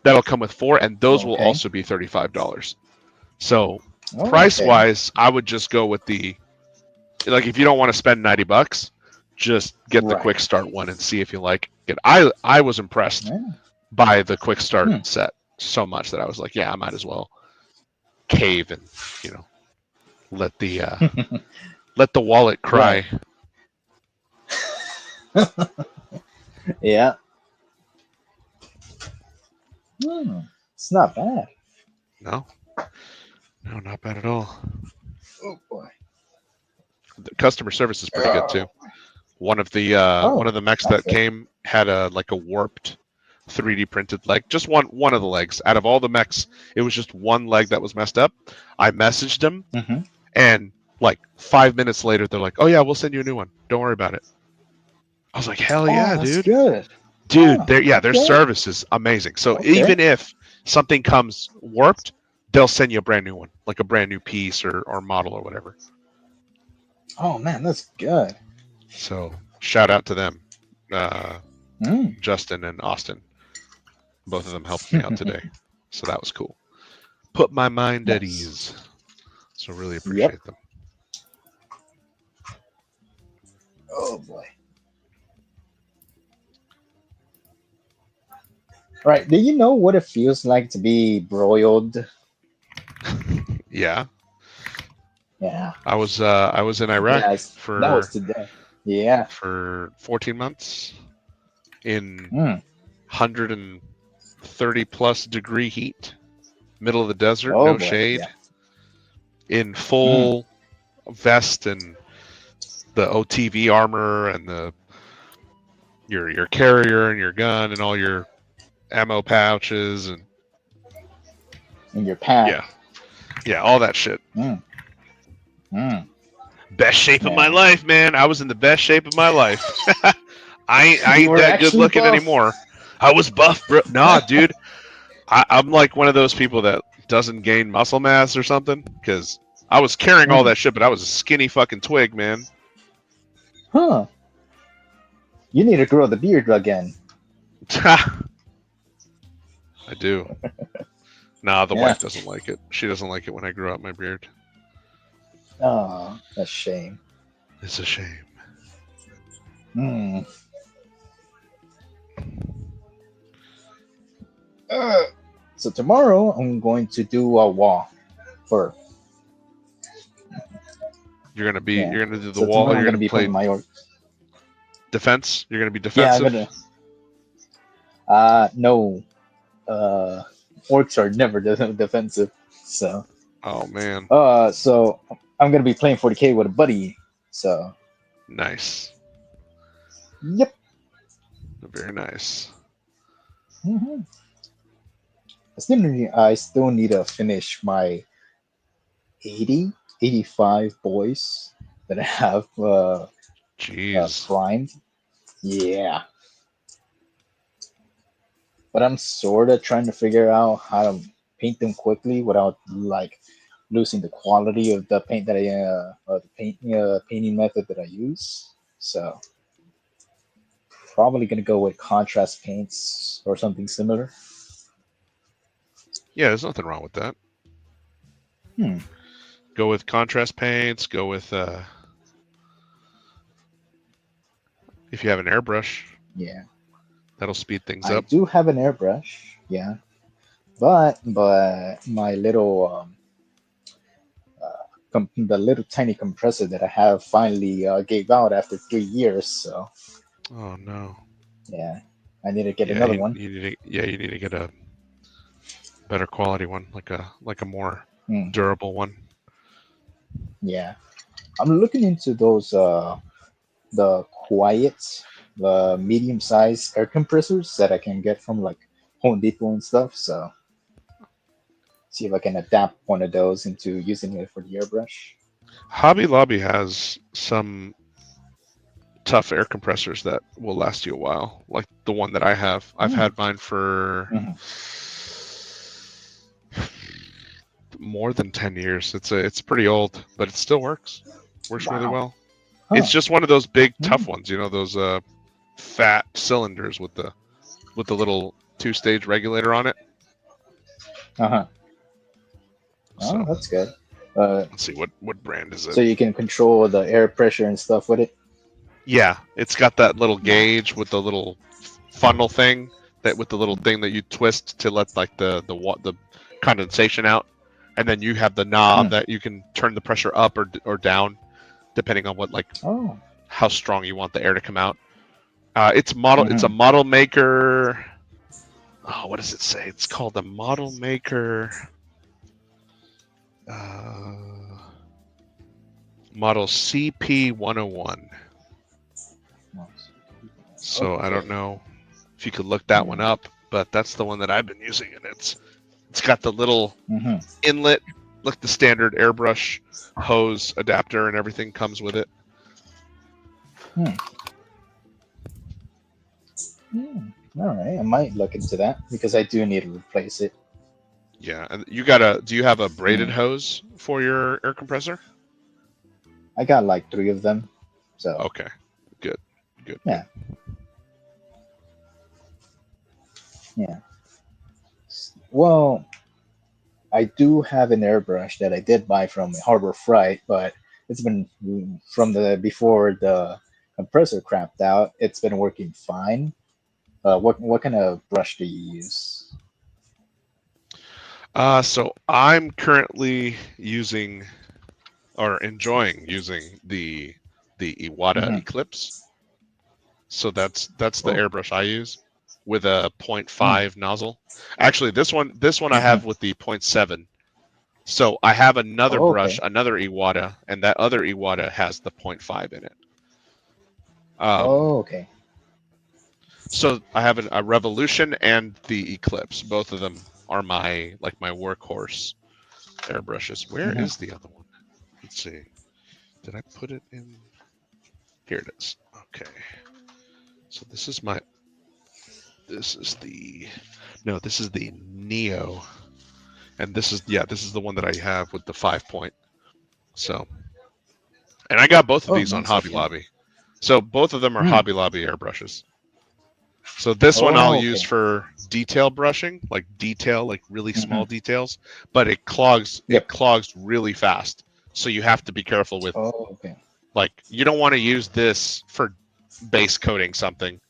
A: That'll come with 4, and those will
C: Okay.
A: also be $35. So
C: Oh,
A: price
C: okay.
A: wise, I would just go with the, like, if you don't want to spend $90, just get the
C: Right.
A: quick start one and see if you like it. I was impressed
C: Yeah.
A: by the quick start
C: Hmm.
A: set so much that I was like, yeah, I might as well cave and let the let the wallet cry.
C: Yeah. It's not bad.
A: No, not bad at all.
C: Oh boy.
A: The customer service is pretty good too. One of the mechs that
C: that's good.
A: came had a warped 3D printed leg. Just one of the legs. Out of all the mechs, it was just one leg that was messed up. I messaged them, and like 5 minutes later, they're like, "Oh yeah, we'll send you a new one. Don't worry about it." I was like, "Hell yeah,
C: that's
A: dude!"
C: good.
A: Dude,
C: Oh,
A: their
C: okay.
A: service is amazing. So
C: Okay.
A: even if something comes warped, they'll send you a brand new one, like a brand new piece or model or whatever.
C: Oh man, that's good.
A: So shout out to them,
C: Mm.
A: Justin and Austin. Both of them helped me out today, so that was cool. Put my mind at
C: Nice.
A: ease. So really appreciate them.
C: Oh boy. All right. Do you know what it feels like to be broiled?
A: Yeah,
C: Yeah.
A: I was in Iraq
C: Yes.
A: for
C: That was today. Yeah.
A: for 14 months in
C: Mm.
A: 130 plus degree heat, middle of the desert,
C: Oh
A: no
C: boy.
A: shade,
C: Yeah.
A: in full vest and the OTV armor and your carrier and your gun and all your ammo pouches and
C: In your pack.
A: yeah, all that shit.
C: Mm. Mm.
A: Best shape of my
C: Man.
A: life, man. I was in the best shape of my life. I
C: You
A: ain't
C: were
A: that good
C: actually
A: looking
C: buff.
A: anymore. I was buff, bro. Nah, dude. I'm like one of those people that doesn't gain muscle mass or something, because I was carrying all that shit, but I was a skinny fucking twig, man.
C: Huh. You need to grow the beard again.
A: I do. Nah, the
C: Yeah.
A: wife doesn't like it. She doesn't like it when I grow out my beard.
C: Oh, that's a shame.
A: It's a shame.
C: Hmm. So tomorrow I'm going to do a wall for.
A: You're gonna do the
C: So
A: wall.
C: tomorrow
A: You're
C: I'm
A: gonna
C: be
A: play
C: playing my orc.
A: defense. You're gonna be
C: Yeah,
A: defensive.
C: I'm gonna. No. Orcs are never defensive. So.
A: Oh man.
C: So I'm gonna be playing 40k with a buddy. So.
A: Nice.
C: Yep.
A: Very nice.
C: Mm-hmm. I still need to finish my 85 boys that I have
A: Jeez.
C: primed. Yeah. But I'm sort of trying to figure out how to paint them quickly without like losing the quality of the paint that painting method that I use. So probably gonna go with contrast paints or something similar.
A: Yeah, there's nothing wrong with that.
C: Hmm.
A: Go with contrast paints. Go with if you have an airbrush,
C: Yeah,
A: that'll speed things
C: I
A: up.
C: do have an airbrush. Yeah, but my little the little tiny compressor that I have finally gave out after 3 years. So
A: Oh no.
C: yeah, I need to get
A: Yeah,
C: another one.
A: you need to get a better quality one, like a more
C: Hmm.
A: durable one.
C: Yeah, I'm looking into those the quiet, the medium-sized air compressors that I can get from like Home Depot and stuff. So see if I can adapt one of those into using it for the airbrush.
A: Hobby Lobby has some tough air compressors that will last you a while, like the one that I have. I've
C: Hmm.
A: had mine for
C: Mhm.
A: more than 10 years. It's pretty old, but it still works. Works really
C: Wow.
A: well. It's
C: Huh.
A: just one of those big
C: Hmm.
A: tough ones, you know, those fat cylinders with the little two-stage regulator on it.
C: Uh-huh. Oh,
A: So,
C: that's good. Uh,
A: let's see what brand is it?
C: so you can control the air pressure and stuff with it.
A: Yeah, it's got that little
C: Wow.
A: gauge with the little funnel thing that with the little thing that you twist to let like the condensation out, and then you have the knob
C: Hmm.
A: that you can turn the pressure up or down depending on what like
C: Oh.
A: how strong you want the air to come out. It's model. It's a
C: Hmm.
A: model maker. Oh, what does it say? It's called a model maker. Model CP101. So I don't
C: Okay.
A: know if you could look that one up, but that's the one that I've been using, and it's got the little
C: Hmm.
A: inlet, like the standard airbrush hose adapter, and everything comes with it.
C: Hmm. All right, I might look into that because I do need to replace it.
A: Yeah, and do you have a braided
C: Hmm.
A: hose for your air compressor?
C: I got like 3 of them, so
A: Okay, good, good, good.
C: yeah, yeah. Well, I do have an airbrush that I did buy from Harbor Freight, but it's been from the before the compressor crapped out. It's been working fine. What kind of brush do you use?
A: So I'm currently using or enjoying using the Iwata
C: Hmm.
A: Eclipse. So that's the
C: Oh.
A: airbrush I use with a
C: Mm.
A: 0.5 nozzle. Actually, this one I
C: Hmm.
A: have with the 0.7. So I have another
C: Oh,
A: brush,
C: okay.
A: another Iwata, and that other Iwata has the 0.5 in it.
C: Oh, okay.
A: So I have a Revolution and the Eclipse. Both of them are my workhorse airbrushes. Where
C: Hmm.
A: is the other one? Let's see. Did I put it in? Here it is. Okay. So this is my. This is the. No, this is the Neo, and this is the one that I have with the 5 point. So, and I got both of
C: Oh,
A: these on
C: nice.
A: Hobby
C: Okay.
A: Lobby. So both of them are
C: Mm.
A: Hobby Lobby airbrushes. So this one I'll
C: Oh,
A: use
C: okay.
A: for detail brushing, like really
C: Hmm.
A: small details, but it clogs
C: Yep.
A: really fast. So you have to be careful with
C: Oh, okay.
A: like you don't want to use this for base coating something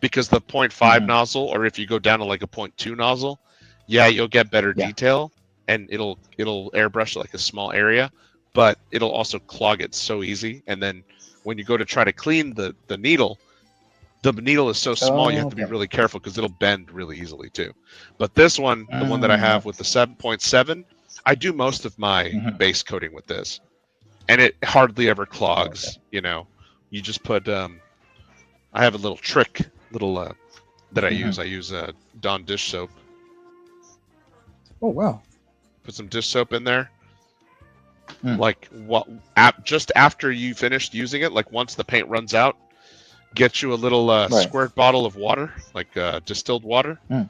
A: because the 0.5
C: Hmm.
A: nozzle or if you go down to like a 0.2 nozzle, yeah, you'll get better
C: Yeah.
A: detail and it'll airbrush like a small area, but it'll also clog it so easy and then when you go to try to clean the needle, the needle is so small you
C: Oh,
A: have to be
C: okay.
A: really careful because it'll bend really easily too. But this one, the one that I have with the 7.7, I do most of my
C: Hmm.
A: base coating with this, and it hardly ever
C: Oh, okay.
A: clogs. You know, you just put. I have a little trick, that I
C: Hmm.
A: use. I use Dawn dish soap.
C: Oh, wow.
A: Put some dish soap in there.
C: Mm.
A: Like what? Just after you finished using it, like once the paint runs out, get you a little
C: Right.
A: squirt bottle of water, like distilled water,
C: Mm.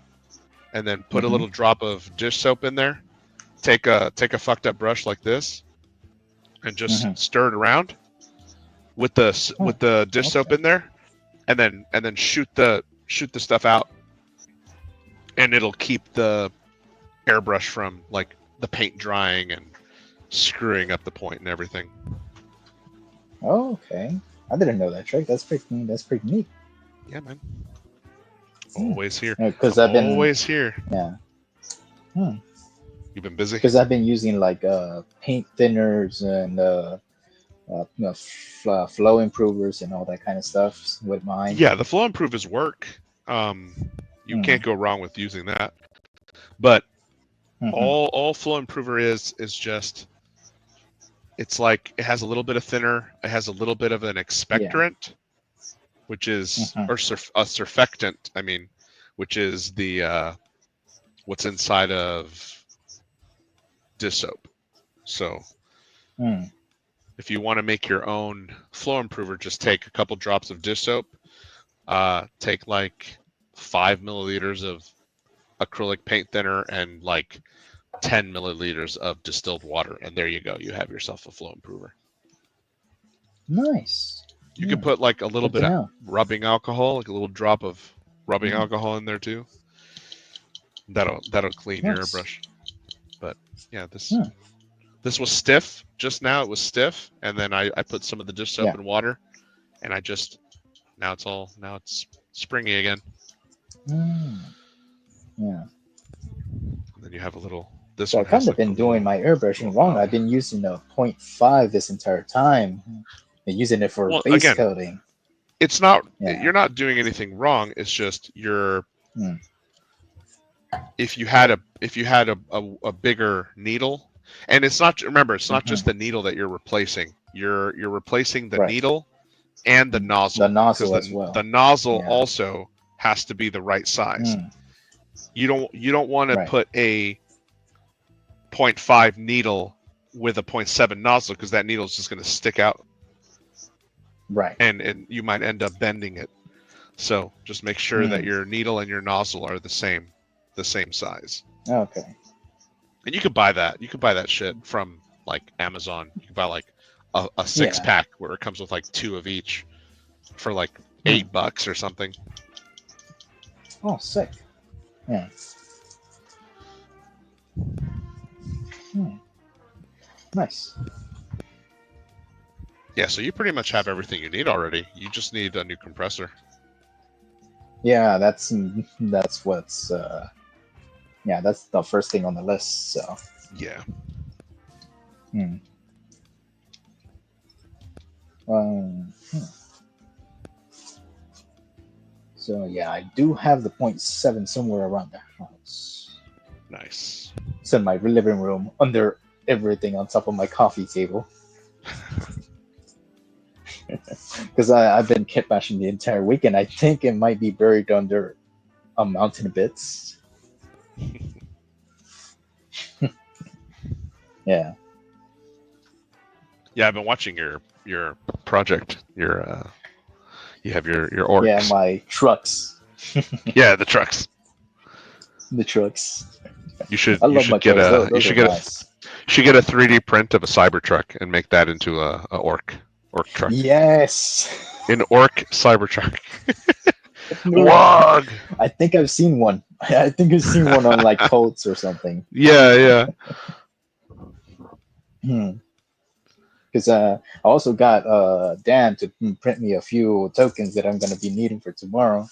A: and then put a
C: Hmm.
A: little drop of dish soap in there. Take a fucked up brush like this, and just
C: Hmm.
A: stir it around with the
C: Oh,
A: dish soap
C: okay.
A: in there, and then shoot the stuff out, and it'll keep the airbrush from like the paint drying and screwing up the point and everything.
C: Oh, okay. I didn't know that trick. That's pretty neat.
A: Yeah, man. Always here.
C: Because
A: I'm
C: I've been
A: always here.
C: yeah.
A: You've been busy.
C: Because I've been using like paint thinners and flow improvers and all that kind of stuff with mine.
A: Yeah, the flow improvers work. You can't go wrong with using that. But all flow improver is just, it's like it has a little bit of thinner, it has a little bit of an expectorant, which is or a surfactant, I mean, which is the what's inside of dish soap. So if you want to make your own flow improver, just take a couple drops of dish soap, take like 5 milliliters of acrylic paint thinner and like 10 milliliters of distilled water, and there you go. You have yourself a flow improver.
C: Nice.
A: You can put like a little bit of rubbing alcohol, like a little drop of rubbing alcohol in there too. That'll clean your airbrush. But yeah, this was stiff just now. It was stiff, and then I put some of the dish soap and water, and now it's springy again.
C: Yeah.
A: And then you have a little.
C: So I've kind of been doing my airbrushing wrong. I've been using a 0.5 this entire time, and using it for base coating.
A: It's not. You're not doing anything wrong. It's just if you had a bigger needle, and it's not. Remember, it's not just the needle that you're replacing. You're replacing the needle and the nozzle.
C: The nozzle as well.
A: The nozzle also has to be the right size. You don't want to put a 0.5 needle with a 0.7 nozzle, because that needle is just going to stick out.
C: Right.
A: And you might end up bending it. So just make sure that your needle and your nozzle are the same size.
C: Okay.
A: And you could buy that. You could buy that shit from like Amazon. You could buy like a 6-pack where it comes with like 2 of each for like $8 or something.
C: Oh, sick. Yeah. Nice.
A: Yeah, so you pretty much have everything you need already. You just need a new compressor.
C: Yeah, that's what's that's the first thing on the list. So
A: yeah.
C: So yeah, I do have the 0.7 somewhere around the house.
A: Nice.
C: It's in my living room, under everything, on top of my coffee table. Because I've been kit bashing the entire weekend. I think it might be buried under a mountain of bits. Yeah.
A: Yeah, I've been watching your project. You have your orcs.
C: Yeah, my trucks.
A: Yeah, the trucks.
C: The trucks.
A: You should
C: get a
A: should get a 3D print of a Cybertruck and make that into a orc truck.
C: Yes.
A: An orc Cybertruck. Wog.
C: I think I've seen one. I think I've seen one on like Coats or something.
A: Yeah.
C: Because I also got Dan to print me a few tokens that I'm going to be needing for tomorrow.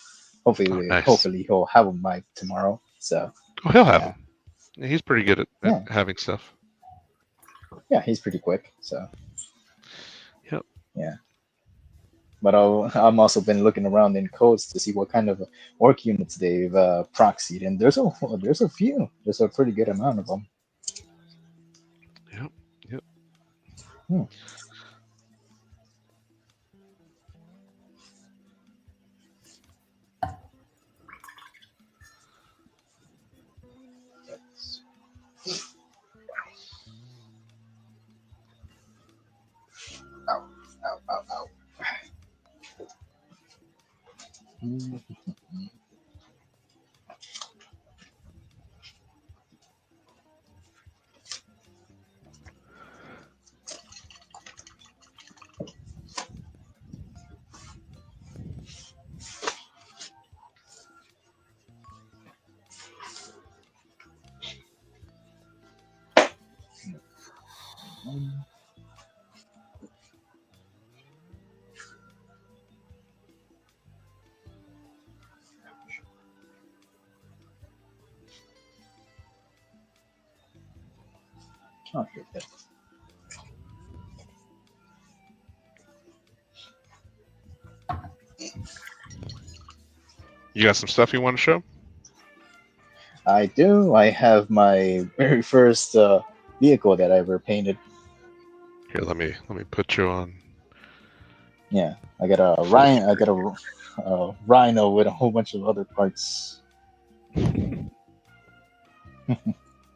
C: Hopefully he'll have them by tomorrow. So.
A: Oh, he'll have them. Yeah, he's pretty good at having stuff.
C: Yeah, he's pretty quick. So.
A: Yep.
C: Yeah. But I'm also been looking around in Codes to see what kind of orc units they've proxied, and there's a few. There's a pretty good amount of them.
A: Yep.
C: Ow. Okay, good.
A: You got some stuff you want to show?
C: I do. I have my very first vehicle that I ever painted.
A: Here, let me put you on
C: Yeah, I got a
A: full
C: rhino. I
A: screen.
C: got a rhino with a whole bunch of other parts.
A: I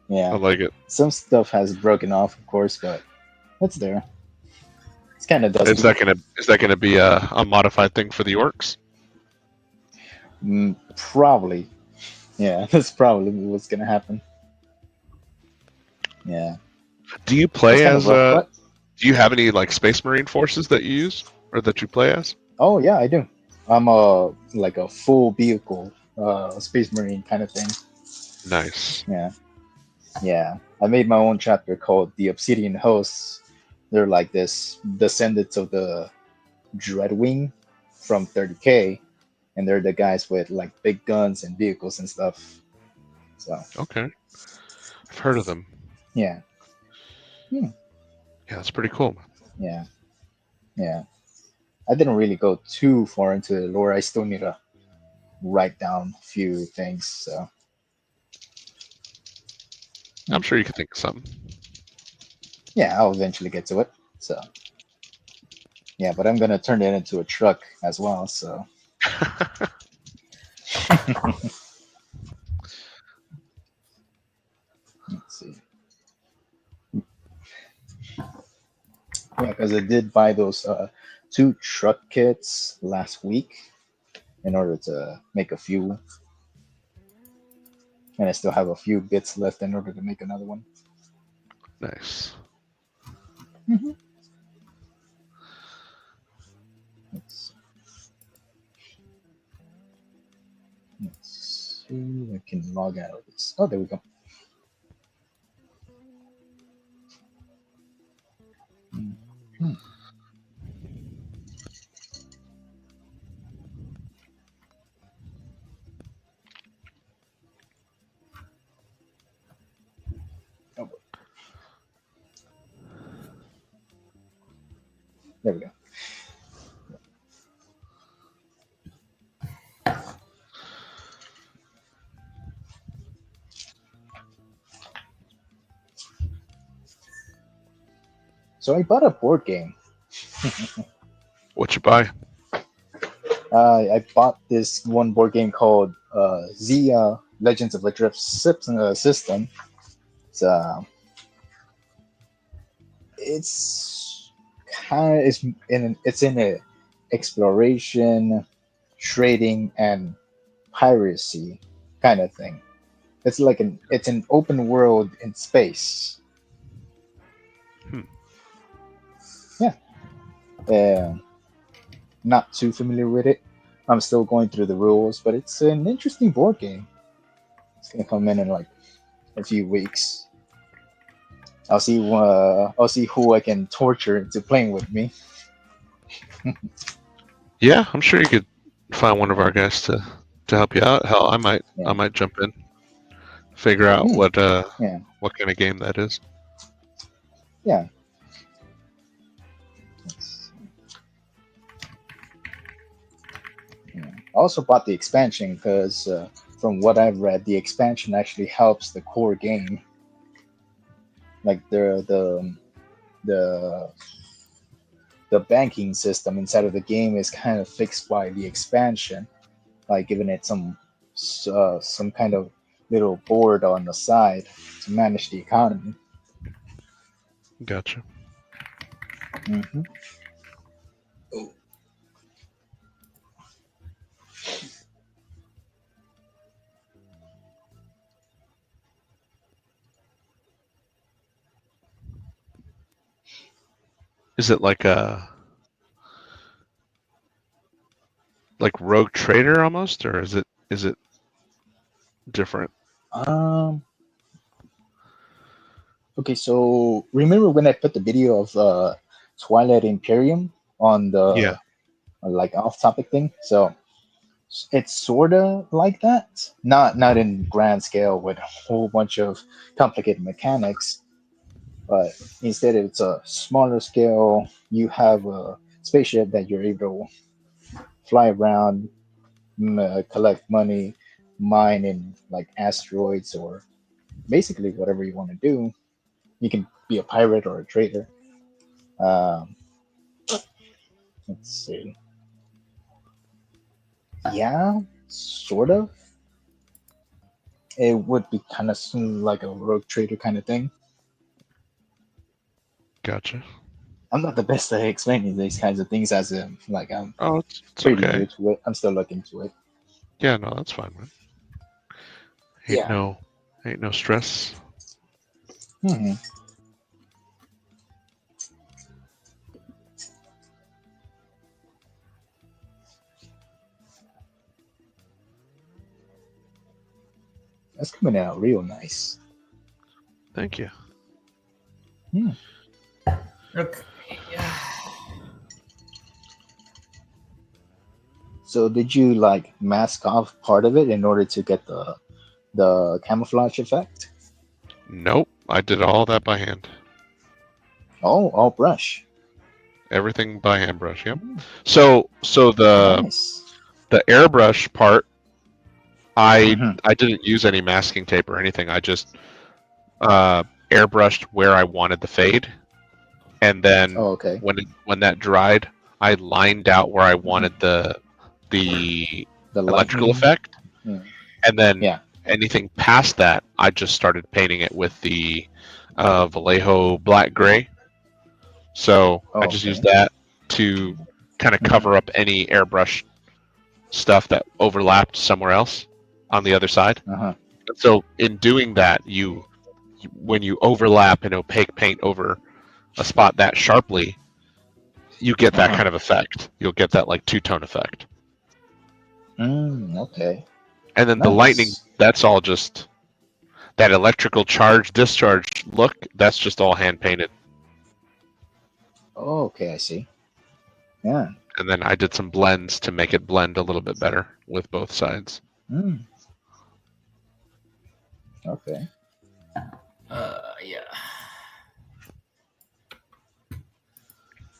C: Yeah,
A: like it.
C: some stuff has broken off, of course, but it's there. It's kind of
A: Is
C: dusty.
A: that gonna be a modified thing for the orcs?
C: Probably. Yeah, that's probably what's gonna happen. Yeah,
A: Do you
C: it's
A: play
C: kind of
A: as
C: rough, but
A: Do you have any like Space Marine forces that you use or that you play as?
C: oh yeah, I do. I'm a like a full vehicle, space marine kind of thing.
A: Nice.
C: Yeah, yeah. I made my own chapter called the Obsidian Hosts. They're like this descendants of the Dreadwing from 30K, and they're the guys with like big guns and vehicles and stuff. So
A: Okay, I've heard of them.
C: yeah, hmm,
A: Yeah, that's pretty cool.
C: yeah, yeah. I didn't really go too far into the lore. I still need to write down a few things. So
A: I'm sure you could think of something.
C: yeah, I'll eventually get to it. So yeah, but I'm gonna turn it into a truck as well. So let's see. Yeah, because I did buy those two truck kits last week in order to make a few, and I still have a few bits left in order to make another one.
A: Nice.
C: Mhm. Let's, let's see. I can log out of this. Oh, there we go. Mhm. Oh, there we go. So I bought a board game.
A: What you buy?
C: I bought this one board game called Zia Legends of the Drift System. It's kind of it's in a exploration, trading, and piracy kind of thing. It's an open world in space.
A: Hmm.
C: Yeah, uh, not too familiar with it. I'm still going through the rules, but it's an interesting board game. It's gonna come in like a few weeks. I'll see who I can torture into playing with me.
A: Yeah, I'm sure you could find one of our guys to help you out. Hell, I
C: Yeah,
A: might jump in, figure out
C: Hmm, yeah,
A: what kind of game that is.
C: yeah. Let's Yeah. I also bought the expansion because, from what I've read, the expansion actually helps the core game. Like the the banking system inside of the game is kind of fixed by the expansion, like giving it some kind of little board on the side to manage the economy.
A: Gotcha.
C: hmm
A: Is it like a like Rogue Trader almost, or is it different?
C: Um. Okay, so remember when I put the video of Twilight Imperium on
A: Yeah.
C: the like off-topic thing? So it's sort of like that, not in grand scale with a whole bunch of complicated mechanics, but instead it's a smaller scale. You have a spaceship that you're able to fly around, collect money, mine in like asteroids or basically whatever you want to do. You can be a pirate or a trader. Um, let's see. Yeah, sort of. It would be kind of like a rogue trader kind of thing.
A: Gotcha.
C: I'm not the best at explaining these kinds of things as a like I'm
A: Oh, it's
C: pretty
A: okay.
C: new to it. I'm still looking to it.
A: Yeah, no, that's fine, man.
C: Yeah.
A: Ain't no stress.
C: Hmm. That's coming out real nice.
A: Thank you.
C: Hmm.
B: Okay. Yeah.
C: So did you like mask off part of it in order to get the camouflage effect?
A: Nope, I did all that by hand.
C: Oh, all brush.
A: Everything by hand brush. Yep. So the
C: Nice.
A: airbrush part,
C: Mhm.
A: I didn't use any masking tape or anything. I just airbrushed where I wanted the fade, and then
C: Oh, okay.
A: when that dried, I lined out where I wanted the
C: The
A: electrical
C: lightning.
A: effect,
C: Yeah.
A: and then
C: Yeah.
A: anything past that, I just started painting it with the Vallejo black gray. So
C: Oh,
A: I just
C: okay.
A: used that to kind of cover up any airbrush stuff that overlapped somewhere else on the other side.
C: Uh-huh.
A: So in doing that, when you overlap an opaque paint over a spot that sharply, you get that kind of effect. You'll get that like two-tone effect.
C: Okay.
A: And then the lightning,
C: Nice.
A: that's all just that electrical charge discharge look, that's just all hand painted.
C: Oh, okay, I see. Yeah.
A: And then I did some blends to make it blend a little bit better with both sides.
C: Mm. Okay.
B: Yeah.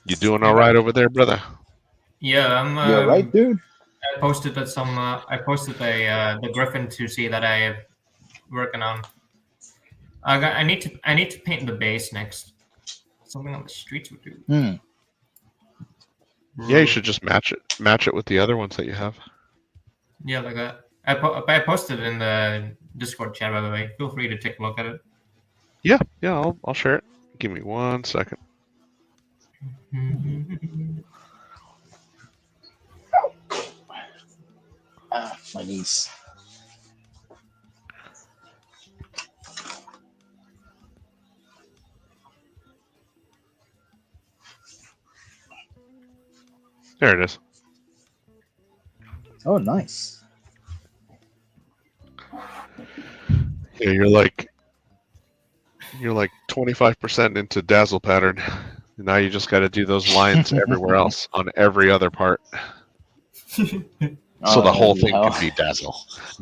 A: You doing all right over there, brother?
B: Yeah, I'm.
C: You're right, dude.
B: I posted that some. I posted the Griffin 2C that I'm working on. I need to paint the base next. Something on the streets would do.
C: Hmm.
A: Yeah, you should just match it with the other ones that you have.
B: Yeah, like that. I posted it in the Discord chat, by the way. Feel free to take a look at it.
A: Yeah, I'll share it. Give me 1 second.
C: My knees.
A: There it is.
C: Oh, nice.
A: Yeah, you're like 25% into dazzle pattern. Now you just got to do those lines everywhere else on every other part. So the whole thing
C: anyhow.
A: can be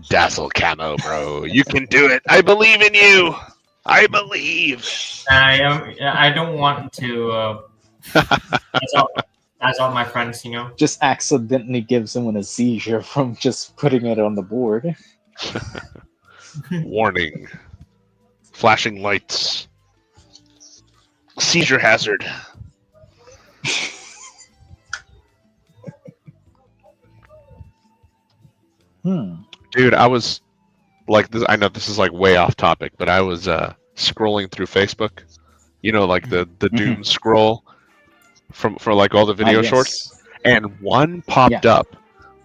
A: dazzle camo, bro. You can do it. I believe in you. I believe.
B: I don't want to. That's all my friends, you know.
C: Just accidentally give someone a seizure from just putting it on the board.
A: Warning. Flashing lights. Seizure hazard. Dude, I was like this. I know this is like way off topic, but I was scrolling through Facebook. You know, like the doom scroll for like all the video shorts, and one popped up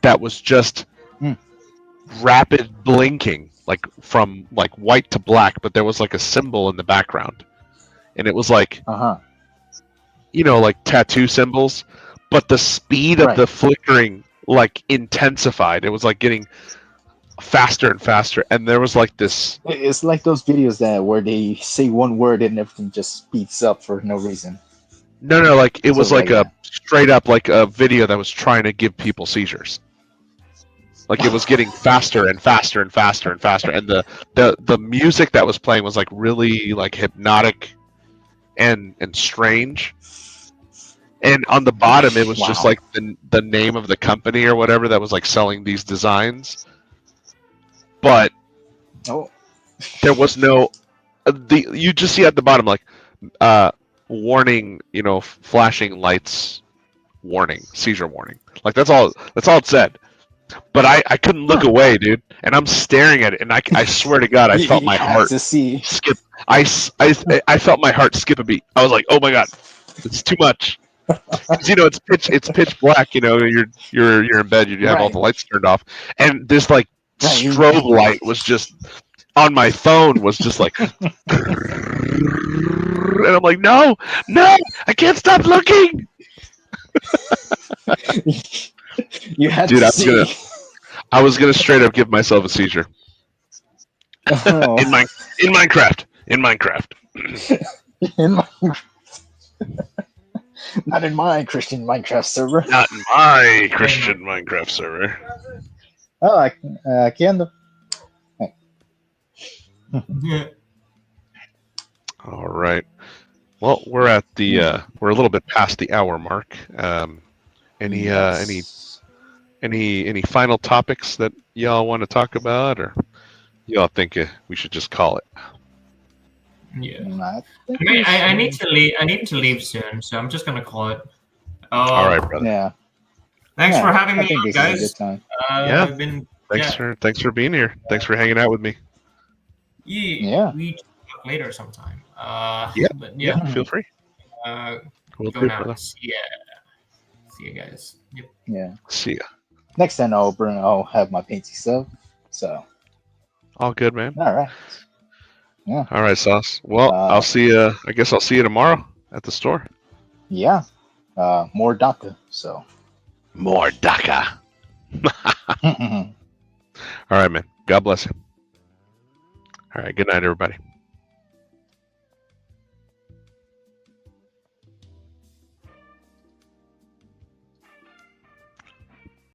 A: that was just rapid blinking, like from like white to black, but there was like a symbol in the background, and it was like you know, like tattoo symbols, but the speed of the flickering like intensified. It was like getting faster and faster, and there was like this.
C: It's like those videos that where they say one word and everything just speeds up for no reason.
A: No, like it was like a straight up like a video that was trying to give people seizures. Like it was getting faster and faster and faster and faster, and the music that was playing was like really like hypnotic, and strange. And on the bottom, it was just
C: Wow.
A: like the name of the company or whatever that was like selling these designs. But
C: Oh,
A: there was no you just see at the bottom like warning, you know, flashing lights, warning, seizure warning. Like that's all it said. But I couldn't look away, dude, and I'm staring at it, and I swear to God, I felt
C: you
A: my
C: had
A: heart
C: to see.
A: skip. I felt my heart skip a beat. I was like, oh my God, it's too much. 'Cause, you know, it's pitch black. You know, you're in bed. You have all
C: Right.
A: the lights turned off, and this like
C: Right, you-
A: strobe light was just on my phone. Was just like, and I'm like, no, I can't stop looking,
C: You had
A: dude.
C: to see.
A: I was gonna straight up give myself a seizure
C: Oh,
A: in Minecraft.
C: in my, not in my Christian Minecraft server.
A: Not in my Christian Minecraft server.
C: Oh, I can.
A: All right. Well, we're at the we're a little bit past the hour mark. Any final topics that y'all want to talk about, or y'all think we should just call it?
B: Yeah.
C: I think
B: I
C: we
B: need
C: should-
B: to leave. I need to leave soon, so I'm just gonna call it.
A: All right, brother.
C: Yeah.
B: Thanks
C: Yeah,
B: for having
C: I
B: me,
C: think
B: on,
C: this
B: guys.
C: is a good time.
A: Yeah.
B: I've been.
A: Thanks for being here. Thanks for hanging out with me.
C: Yeah.
B: We talk later sometime.
A: Yeah.
B: But yeah.
A: Feel free. We'll
B: Go
A: do,
B: now.
A: brother.
B: See you guys. Yep.
C: Yeah.
A: See ya.
C: Next time I'll have my painting stuff. So,
A: All good, man.
C: all right.
A: All right, Sauce. Well, I'll see you. I guess I'll see you tomorrow at the store.
C: Yeah. More DACA. So.
A: More DACA. All right, man. God bless you. All right. Good night, everybody.